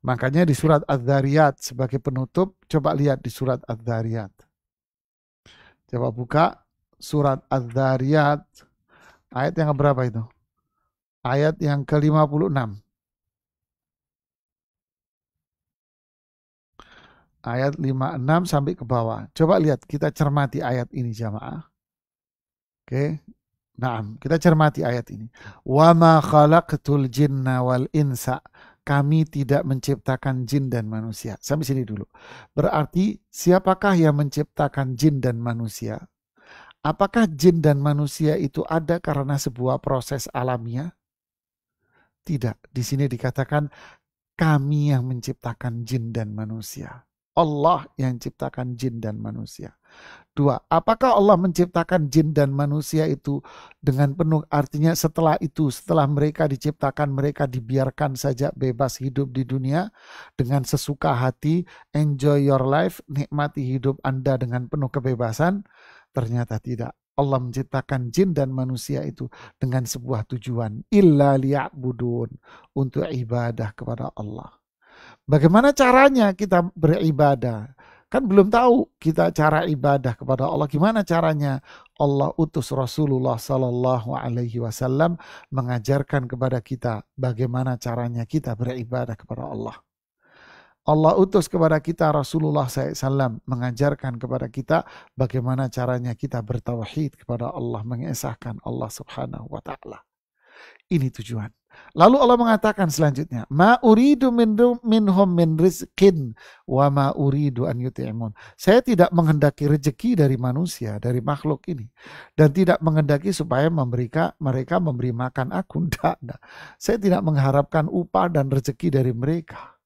Makanya di surat Adz-Dzariyat sebagai penutup, coba lihat di surat Adz-Dzariyat. Coba buka surat Adz-Dzariyat, ayat yang berapa itu? Ayat yang ke-56. Ayat 56 sampai ke bawah. Coba lihat, kita cermati ayat ini jamaah. Oke. Nah, kita cermati ayat ini. Wa ma khalaqtul jinna wal insa. Kami tidak menciptakan jin dan manusia. Sampai sini dulu. Berarti siapakah yang menciptakan jin dan manusia? Apakah jin dan manusia itu ada karena sebuah proses alamiah? Tidak. Di sini dikatakan kami yang menciptakan jin dan manusia. Allah yang menciptakan jin dan manusia. 2. Apakah Allah menciptakan jin dan manusia itu dengan penuh, artinya setelah mereka diciptakan, mereka dibiarkan saja bebas hidup di dunia dengan sesuka hati, enjoy your life, nikmati hidup Anda dengan penuh kebebasan? Ternyata tidak. Allah menciptakan jin dan manusia itu dengan sebuah tujuan, illa liya'budun, untuk ibadah kepada Allah. Bagaimana caranya kita beribadah? Kan belum tahu kita cara ibadah kepada Allah. Gimana caranya? Allah utus Rasulullah Sallallahu Alaihi Wasallam mengajarkan kepada kita bagaimana caranya kita beribadah kepada Allah. Allah utus kepada kita Rasulullah SAW mengajarkan kepada kita bagaimana caranya kita bertauhid kepada Allah, mengesahkan Allah Subhanahu Wa Taala. Ini tujuan. Lalu Allah mengatakan selanjutnya, ma uridu minhum min rizqin wa ma uridu an yut'imun. Saya tidak menghendaki rezeki dari manusia, dari makhluk ini, dan tidak menghendaki supaya mereka memberi makan aku. Tidak. Saya tidak mengharapkan upah dan rezeki dari mereka.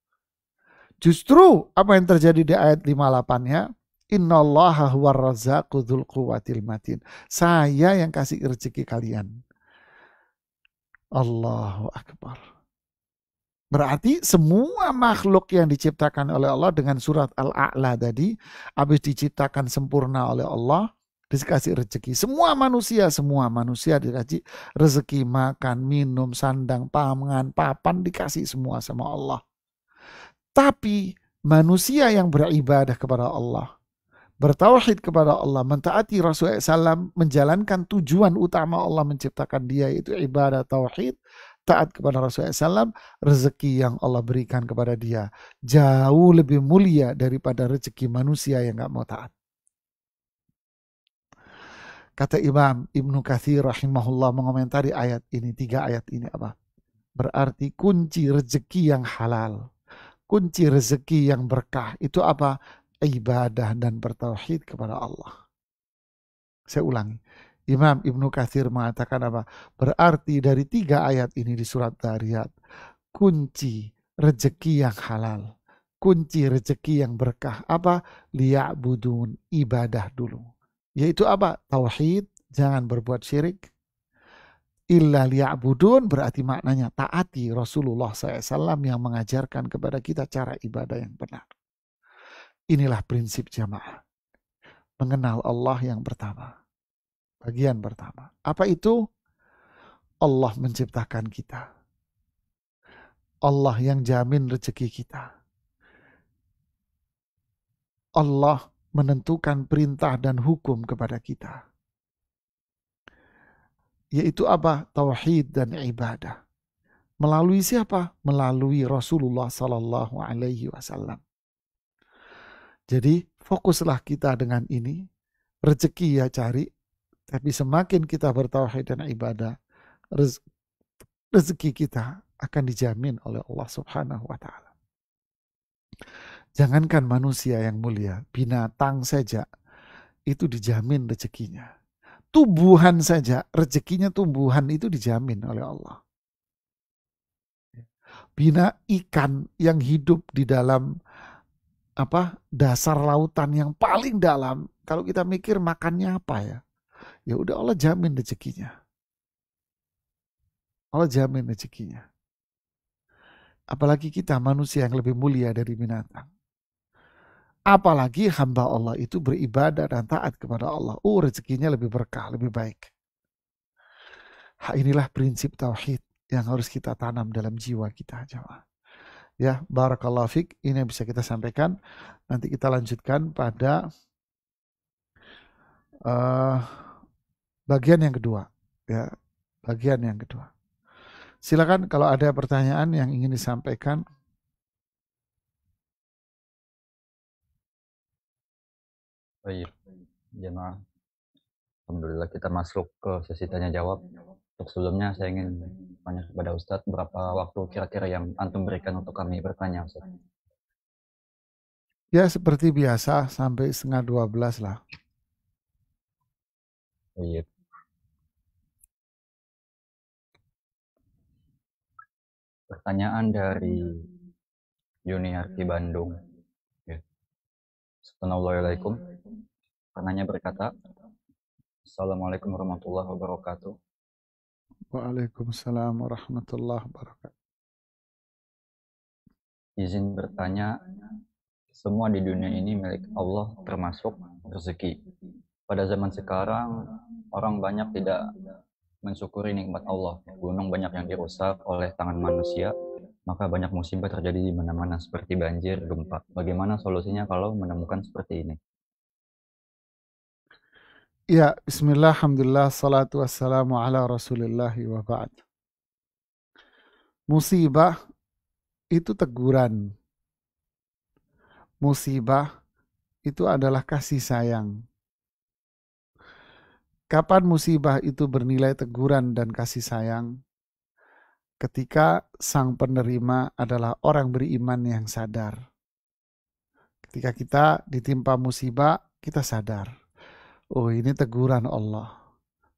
Justru apa yang terjadi di ayat 58-nya, innallaha huwar razzaqu dzul quwwatil matin. Saya yang kasih rezeki kalian. Allahu Akbar. Berarti semua makhluk yang diciptakan oleh Allah dengan surat Al-A'la tadi, habis diciptakan sempurna oleh Allah, dikasih rezeki. Semua manusia dikasih rezeki, makan, minum, sandang, pangan, papan, dikasih semua sama Allah. Tapi manusia yang beribadah kepada Allah, bertauhid kepada Allah, mentaati Rasulullah SAW, menjalankan tujuan utama Allah menciptakan dia, yaitu ibadah tauhid, taat kepada Rasulullah SAW, rezeki yang Allah berikan kepada dia jauh lebih mulia daripada rezeki manusia yang gak mau taat. Kata Imam Ibnu Katsir rahimahullah mengomentari ayat ini, 3 ayat ini apa? Berarti kunci rezeki yang halal, kunci rezeki yang berkah itu apa? Ibadah dan bertauhid kepada Allah. Saya ulangi. Imam Ibnu Katsir mengatakan apa? Berarti dari 3 ayat ini di surat Dzariyat, kunci rezeki yang halal, kunci rezeki yang berkah apa? Liya'budun, ibadah dulu. Yaitu apa? Tauhid, jangan berbuat syirik. Illa liya'budun berarti maknanya taati Rasulullah SAW yang mengajarkan kepada kita cara ibadah yang benar. Inilah prinsip jamaah. Mengenal Allah yang pertama. Bagian pertama. Apa itu? Allah menciptakan kita. Allah yang jamin rezeki kita. Allah menentukan perintah dan hukum kepada kita. Yaitu apa? Tauhid dan ibadah. Melalui siapa? Melalui Rasulullah Sallallahu Alaihi Wasallam. Jadi fokuslah kita dengan ini. Rezeki ya cari, tapi semakin kita bertauhid dan ibadah, rezeki kita akan dijamin oleh Allah Subhanahu wa Ta'ala. Jangankan manusia yang mulia, binatang saja itu dijamin rezekinya. Tumbuhan saja, rezekinya tumbuhan itu dijamin oleh Allah. Bina ikan yang hidup di dalam dasar lautan yang paling dalam, kalau kita mikir makannya apa ya? Ya udah Allah jamin rezekinya. Allah jamin rezekinya. Apalagi kita manusia yang lebih mulia dari binatang. Apalagi hamba Allah itu beribadah dan taat kepada Allah. Rezekinya lebih berkah, lebih baik. Inilah prinsip tauhid yang harus kita tanam dalam jiwa kita, jemaah. Ya, barakallahu fik. Ini yang bisa kita sampaikan. Nanti kita lanjutkan pada bagian yang kedua. Ya, bagian yang kedua. Silakan kalau ada pertanyaan yang ingin disampaikan. Baik, jemaah. Alhamdulillah kita masuk ke sesi tanya jawab. Untuk sebelumnya saya ingin tanya kepada Ustadz, berapa waktu kira-kira yang antum berikan untuk kami bertanya, Ustadz? Ya seperti biasa sampai 11:30 lah. Baik. Pertanyaan dari Yuniarti Bandung. Ya. Assalamualaikum. Penanya berkata, Assalamualaikum warahmatullahi wabarakatuh. Waalaikumsalam warahmatullahi wabarakatuh. Izin bertanya, semua di dunia ini milik Allah termasuk rezeki. Pada zaman sekarang, orang banyak tidak mensyukuri nikmat Allah. Gunung banyak yang dirusak oleh tangan manusia, maka banyak musibah terjadi di mana-mana seperti banjir, gempa. Bagaimana solusinya kalau menemukan seperti ini? Ya, bismillah, alhamdulillah, salatu wassalamu ala rasulillahi wa ba'd. Musibah itu teguran. Musibah itu adalah kasih sayang. Kapan musibah itu bernilai teguran dan kasih sayang? Ketika sang penerima adalah orang beriman yang sadar. Ketika kita ditimpa musibah, kita sadar. Oh, ini teguran Allah.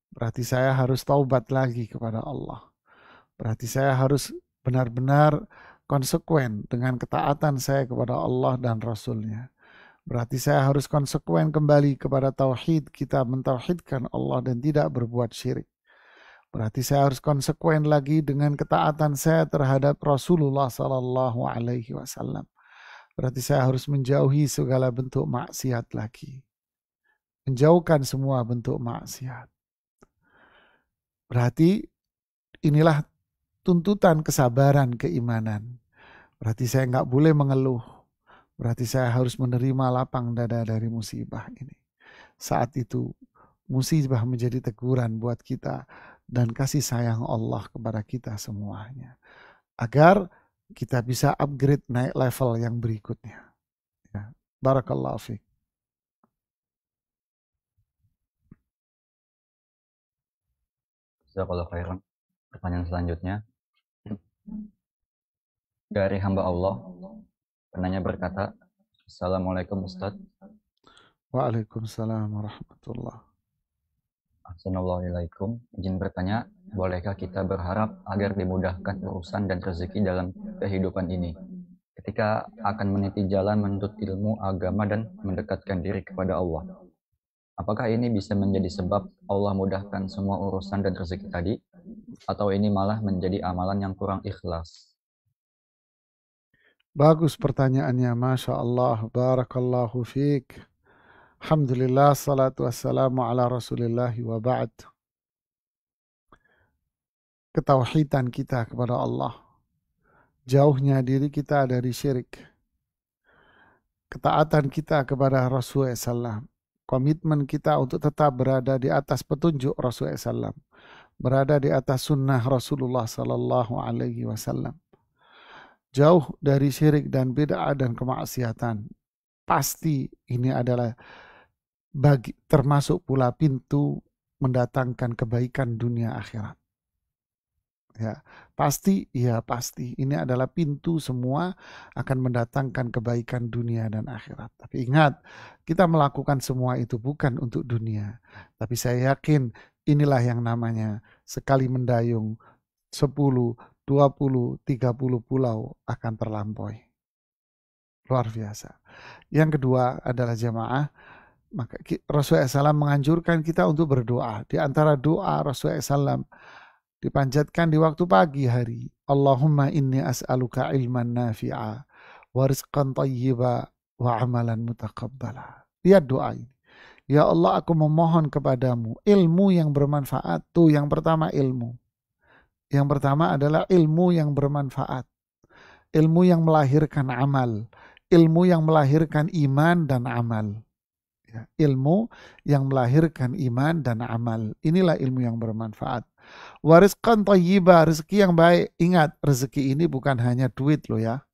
Berarti saya harus taubat lagi kepada Allah. Berarti saya harus benar-benar konsekuen dengan ketaatan saya kepada Allah dan Rasul-Nya. Berarti saya harus konsekuen kembali kepada tauhid, kita mentauhidkan Allah dan tidak berbuat syirik. Berarti saya harus konsekuen lagi dengan ketaatan saya terhadap Rasulullah Sallallahu Alaihi Wasallam. Berarti saya harus menjauhi segala bentuk maksiat lagi. Menjauhkan semua bentuk maksiat. Berarti inilah tuntutan kesabaran keimanan. Berarti saya nggak boleh mengeluh. Berarti saya harus menerima lapang dada dari musibah ini. Saat itu musibah menjadi teguran buat kita dan kasih sayang Allah kepada kita semuanya. Agar kita bisa upgrade naik level yang berikutnya. Ya. Barakallahu fiik. Jazakallahu khairan. Pertanyaan selanjutnya dari hamba Allah. Penanya berkata, Assalamualaikum Ustadz. Waalaikumsalam warahmatullahi. Assalamualaikum. Izin bertanya, bolehkah kita berharap agar dimudahkan urusan dan rezeki dalam kehidupan ini? Ketika akan meniti jalan menuntut ilmu agama dan mendekatkan diri kepada Allah. Apakah ini bisa menjadi sebab Allah mudahkan semua urusan dan rezeki tadi? Atau ini malah menjadi amalan yang kurang ikhlas? Bagus pertanyaannya, Masya Allah, Barakallahu fiik. Alhamdulillah, salatu wassalamu ala Rasulillah wa ba'd. Ketauhidan kita kepada Allah, jauhnya diri kita dari syirik, ketaatan kita kepada Rasulullah SAW, komitmen kita untuk tetap berada di atas petunjuk Rasulullah SAW, berada di atas sunnah Rasulullah Sallallahu Alaihi Wasallam, jauh dari syirik dan bid'ah dan kemaksiatan. Pasti ini adalah termasuk pula pintu mendatangkan kebaikan dunia akhirat. Ya, pasti ini adalah pintu semua akan mendatangkan kebaikan dunia dan akhirat. Tapi ingat, kita melakukan semua itu bukan untuk dunia, tapi saya yakin inilah yang namanya sekali mendayung 10, 20, 30 pulau akan terlampaui. Luar biasa. Yang kedua adalah jamaah, maka Rasulullah SAW menganjurkan kita untuk berdoa. Di antara doa Rasulullah SAW dipanjatkan di waktu pagi hari, Allahumma inni as'aluka ilman nafi'a wa rizqan tayyiba wa amalan mutaqabbala. Lihat doa ini. Ya Allah, aku memohon kepadamu ilmu yang bermanfaat. Tuh yang pertama ilmu. Yang pertama adalah ilmu yang bermanfaat. Ilmu yang melahirkan amal. Ilmu yang melahirkan iman dan amal. Ya, ilmu yang melahirkan iman dan amal. Inilah ilmu yang bermanfaat. Warizqan thayyiba, rezeki yang baik. Ingat, rezeki ini bukan hanya duit loh ya.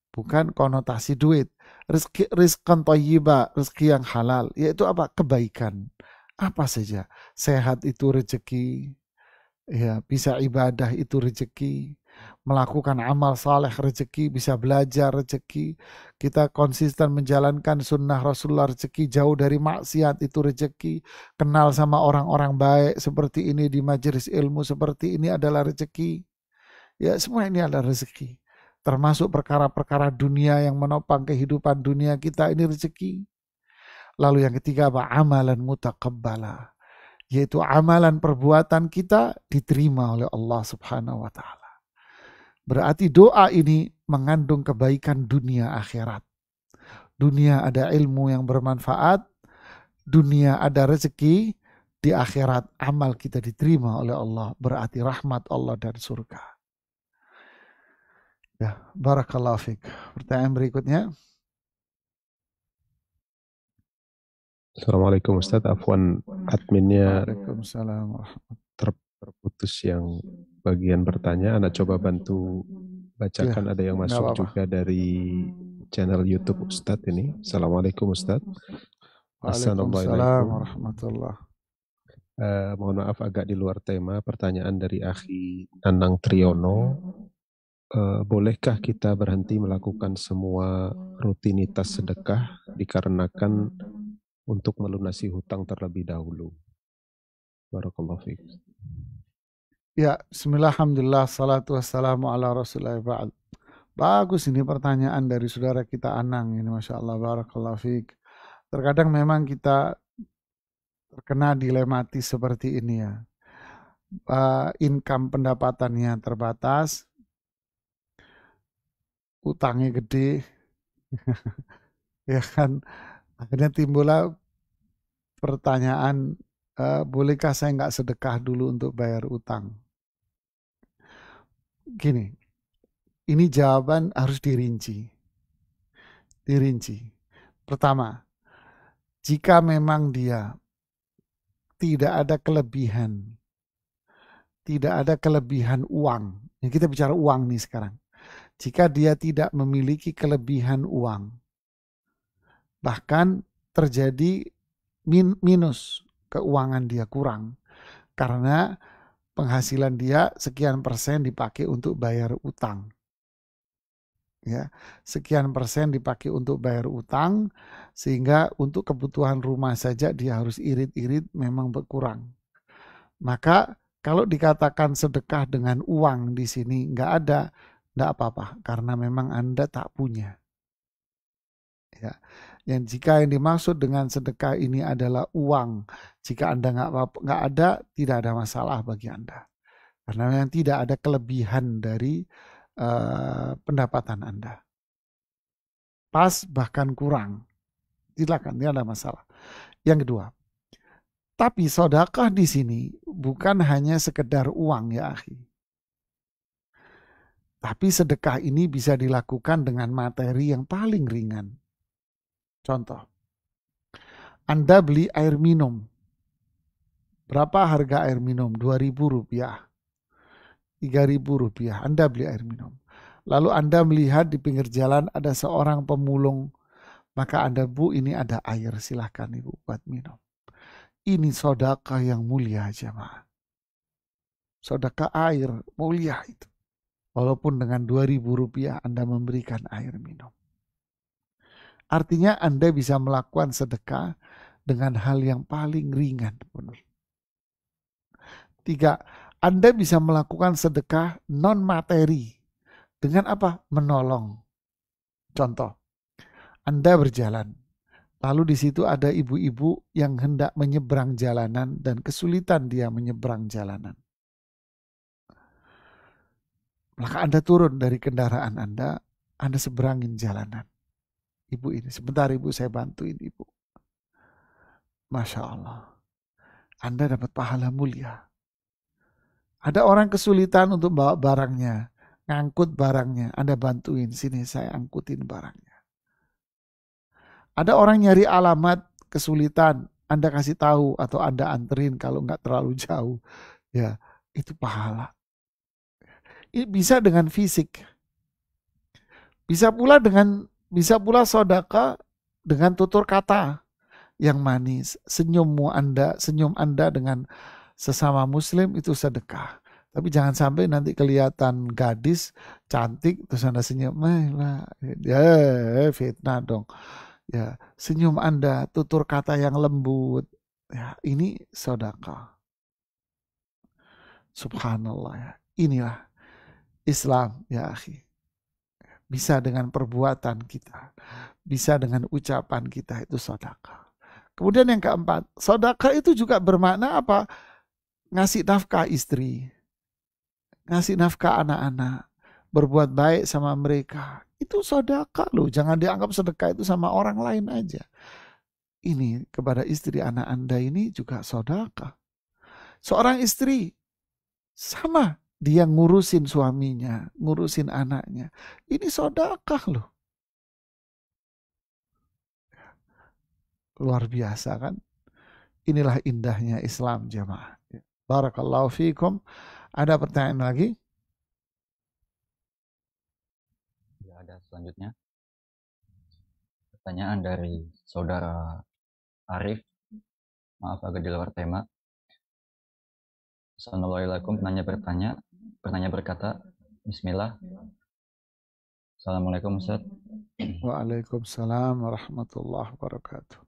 Bukan konotasi duit. Rizqan thayyiba, rezeki yang halal. Yaitu apa? Kebaikan. Apa saja. Sehat itu rezeki. Ya, bisa ibadah itu rezeki. Melakukan amal saleh rezeki, bisa belajar rezeki, kita konsisten menjalankan sunnah Rasulullah rezeki, jauh dari maksiat itu rezeki, kenal sama orang-orang baik seperti ini di majelis ilmu seperti ini adalah rezeki. Ya, semua ini adalah rezeki. Termasuk perkara-perkara dunia yang menopang kehidupan dunia kita, ini rezeki. Lalu yang ketiga apa? Amalan mutaqabbala, yaitu amalan perbuatan kita diterima oleh Allah Subhanahu wa Ta'ala. Berarti doa ini mengandung kebaikan dunia akhirat. Dunia ada ilmu yang bermanfaat, dunia ada rezeki, di akhirat amal kita diterima oleh Allah, berarti rahmat Allah dan surga. Ya, barakallahu fiik. Pertanyaan berikutnya. Assalamualaikum Ustaz, afwan adminnya Waalaikumsalam. terputus yang bagian bertanya. Anda coba bantu bacakan, ada yang masuk juga dari channel YouTube Ustadz ini. Assalamualaikum Ustadz. Waalaikumsalam warahmatullahi. Mohon maaf agak di luar tema. Pertanyaan dari Akhi Nanang Triyono. Bolehkah kita berhenti melakukan semua rutinitas sedekah dikarenakan untuk melunasi hutang terlebih dahulu? Barakallahu fiik. Ya, bismillah, alhamdulillah, salatu wassalamu ala Rasulillah ba'd. Bagus ini pertanyaan dari saudara kita Anang ini, Masya Allah, barakallahu fiik. Terkadang memang kita terkena dilematis seperti ini ya. Income pendapatannya terbatas, utangnya gede, ya kan. Akhirnya timbullah pertanyaan, bolehkah saya nggak sedekah dulu untuk bayar utang? Gini, ini jawaban harus dirinci. Pertama, jika memang dia tidak ada kelebihan uang, ya kita bicara uang nih sekarang. Jika dia tidak memiliki kelebihan uang, bahkan terjadi minus, keuangan dia kurang, karena penghasilan dia sekian persen dipakai untuk bayar utang. Ya, sekian persen dipakai untuk bayar utang, sehingga untuk kebutuhan rumah saja dia harus irit-irit memang berkurang. Maka kalau dikatakan sedekah dengan uang di sini nggak ada, nggak apa-apa, karena memang Anda tak punya. Ya. Jika yang dimaksud dengan sedekah ini adalah uang, jika Anda nggak ada, tidak ada masalah bagi Anda, karena yang tidak ada kelebihan dari pendapatan Anda. pas bahkan kurang. Silakan, tidak ada masalah. Yang kedua, tapi sedekah di sini bukan hanya sekedar uang ya akhi. Tapi sedekah ini bisa dilakukan dengan materi yang paling ringan. Contoh, Anda beli air minum. Berapa harga air minum? Rp2.000. Rp3.000. Anda beli air minum. Lalu Anda melihat di pinggir jalan ada seorang pemulung. Maka Anda, Bu, ini ada air. Silahkan Ibu buat minum. Ini sedekah yang mulia jemaah. Sedekah air mulia itu. Walaupun dengan Rp2.000 Anda memberikan air minum. Artinya Anda bisa melakukan sedekah dengan hal yang paling ringan. 3. Anda bisa melakukan sedekah non materi. Dengan apa? Menolong. Contoh, Anda berjalan. Lalu di situ ada ibu-ibu yang hendak menyeberang jalanan dan kesulitan dia menyeberang jalanan. Maka Anda turun dari kendaraan Anda seberangin jalanan. Ibu ini, sebentar Ibu saya bantuin Ibu. Masya Allah. Anda dapat pahala mulia. Ada orang kesulitan untuk bawa barangnya, ngangkut barangnya, Anda bantuin, sini saya angkutin barangnya. Ada orang nyari alamat kesulitan, Anda kasih tahu atau Anda anterin kalau nggak terlalu jauh, ya itu pahala. Ini bisa dengan fisik, bisa pula sedekah dengan tutur kata yang manis. Senyum Anda dengan sesama muslim itu sedekah. Tapi jangan sampai nanti kelihatan gadis cantik terus Anda senyum. Ya, fitnah dong. Ya, senyum Anda, tutur kata yang lembut. Ya, ini sedekah. Subhanallah ya. Inilah Islam ya akhi. Bisa dengan perbuatan kita, bisa dengan ucapan kita, itu sedekah. Kemudian yang keempat, sedekah itu juga bermakna apa? Ngasih nafkah istri, ngasih nafkah anak-anak, berbuat baik sama mereka. Itu sedekah loh, jangan dianggap sedekah itu sama orang lain aja. Ini kepada istri anak Anda ini juga sedekah. Seorang istri sama, dia ngurusin suaminya, ngurusin anaknya. Ini sedekah loh. Luar biasa kan? Inilah indahnya Islam jemaah. Barakallahu fiikum. Ada pertanyaan lagi? Ya, ada selanjutnya. Pertanyaan dari saudara Arif. Maaf agak di luar tema. Assalamualaikum. Penanya berkata, Bismillah. Assalamualaikum Ustaz. Waalaikumsalam warahmatullahi wabarakatuh.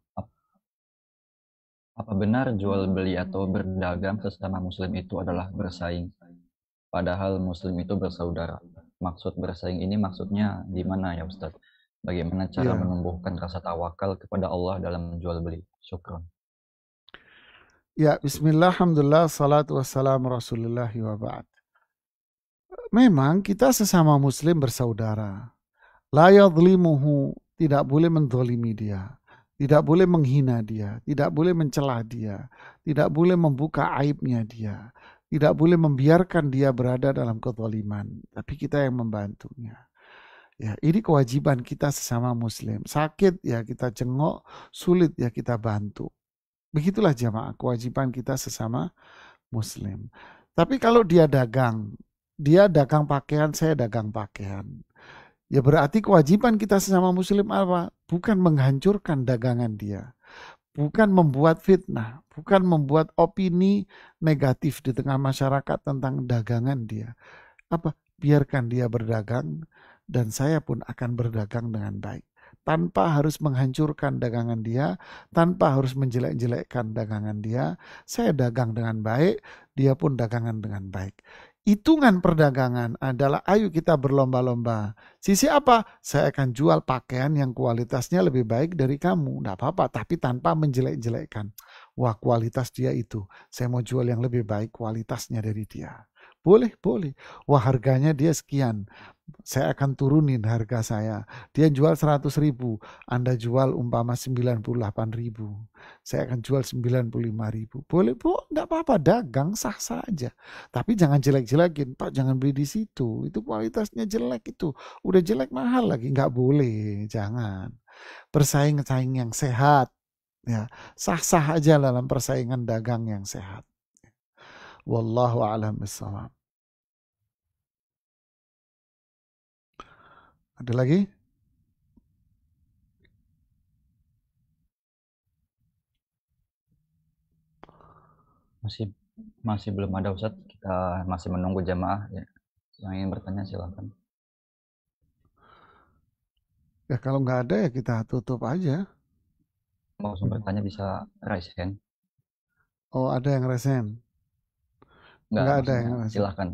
Apa benar jual beli atau berdagang sesama muslim itu adalah bersaing? Padahal muslim itu bersaudara. Maksud bersaing ini maksudnya gimana ya Ustaz? Bagaimana cara menumbuhkan rasa tawakal kepada Allah dalam jual beli? Syukron. Ya, bismillah, alhamdulillah, salatu wassalamu rasulillahi wa ba'd. Memang kita sesama muslim bersaudara. La yadhlimuhu, tidak boleh menzalimi dia. Tidak boleh menghina dia, tidak boleh mencela dia, tidak boleh membuka aibnya dia, tidak boleh membiarkan dia berada dalam kezaliman, tapi kita yang membantunya. Ya, ini kewajiban kita sesama muslim. Sakit ya kita jenguk, sulit ya kita bantu. Begitulah jamaah, kewajiban kita sesama muslim. Tapi kalau dia dagang pakaian, saya dagang pakaian. Ya berarti kewajiban kita sesama muslim apa? Bukan menghancurkan dagangan dia. Bukan membuat fitnah. Bukan membuat opini negatif di tengah masyarakat tentang dagangan dia. Apa? Biarkan dia berdagang dan saya pun akan berdagang dengan baik. Tanpa harus menghancurkan dagangan dia, tanpa harus menjelek-jelekkan dagangan dia. Saya dagang dengan baik, dia pun dagangan dengan baik. Hitungan perdagangan adalah ayo kita berlomba-lomba. Sisi apa? Saya akan jual pakaian yang kualitasnya lebih baik dari kamu. Tidak apa-apa, tapi tanpa menjelek-jelekkan. Wah, kualitas dia itu. Saya mau jual yang lebih baik kualitasnya dari dia. Boleh, boleh. Wah, harganya dia sekian. Saya akan turunin harga saya. Dia jual 100.000, Anda jual umpama 98.000. Saya akan jual 95.000. Boleh, Bu, enggak apa-apa, dagang sah saja. Tapi jangan jelek-jelekin, Pak, jangan beli di situ. Itu kualitasnya jelek itu. Udah jelek mahal lagi, enggak boleh, jangan. Bersaing-saing yang sehat, ya. Sah-sah aja dalam persaingan dagang yang sehat. Wallahu a'lam bishawab. Ada lagi? Masih belum ada, Ustaz. Kita masih menunggu jamaah ya. Yang ingin bertanya silakan. Ya kalau nggak ada ya kita tutup aja. Mau langsung bertanya bisa raise hand. Oh, ada yang resen? Nggak ada yang resen. Silakan.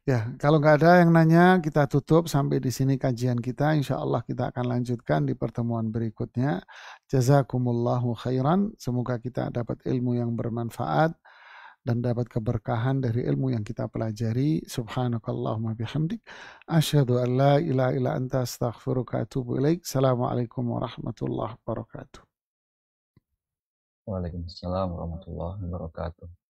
Ya, kalau nggak ada yang nanya, kita tutup sampai di sini kajian kita. Insya Allah kita akan lanjutkan di pertemuan berikutnya. Jazakumullahu khairan. Semoga kita dapat ilmu yang bermanfaat dan dapat keberkahan dari ilmu yang kita pelajari. Subhanakallahumma bihamdik. Asyhadu an la ilaha illa anta astaghfiruka wa atubu ilaik. Assalamualaikum warahmatullahi wabarakatuh. Waalaikumsalam warahmatullahi wabarakatuh.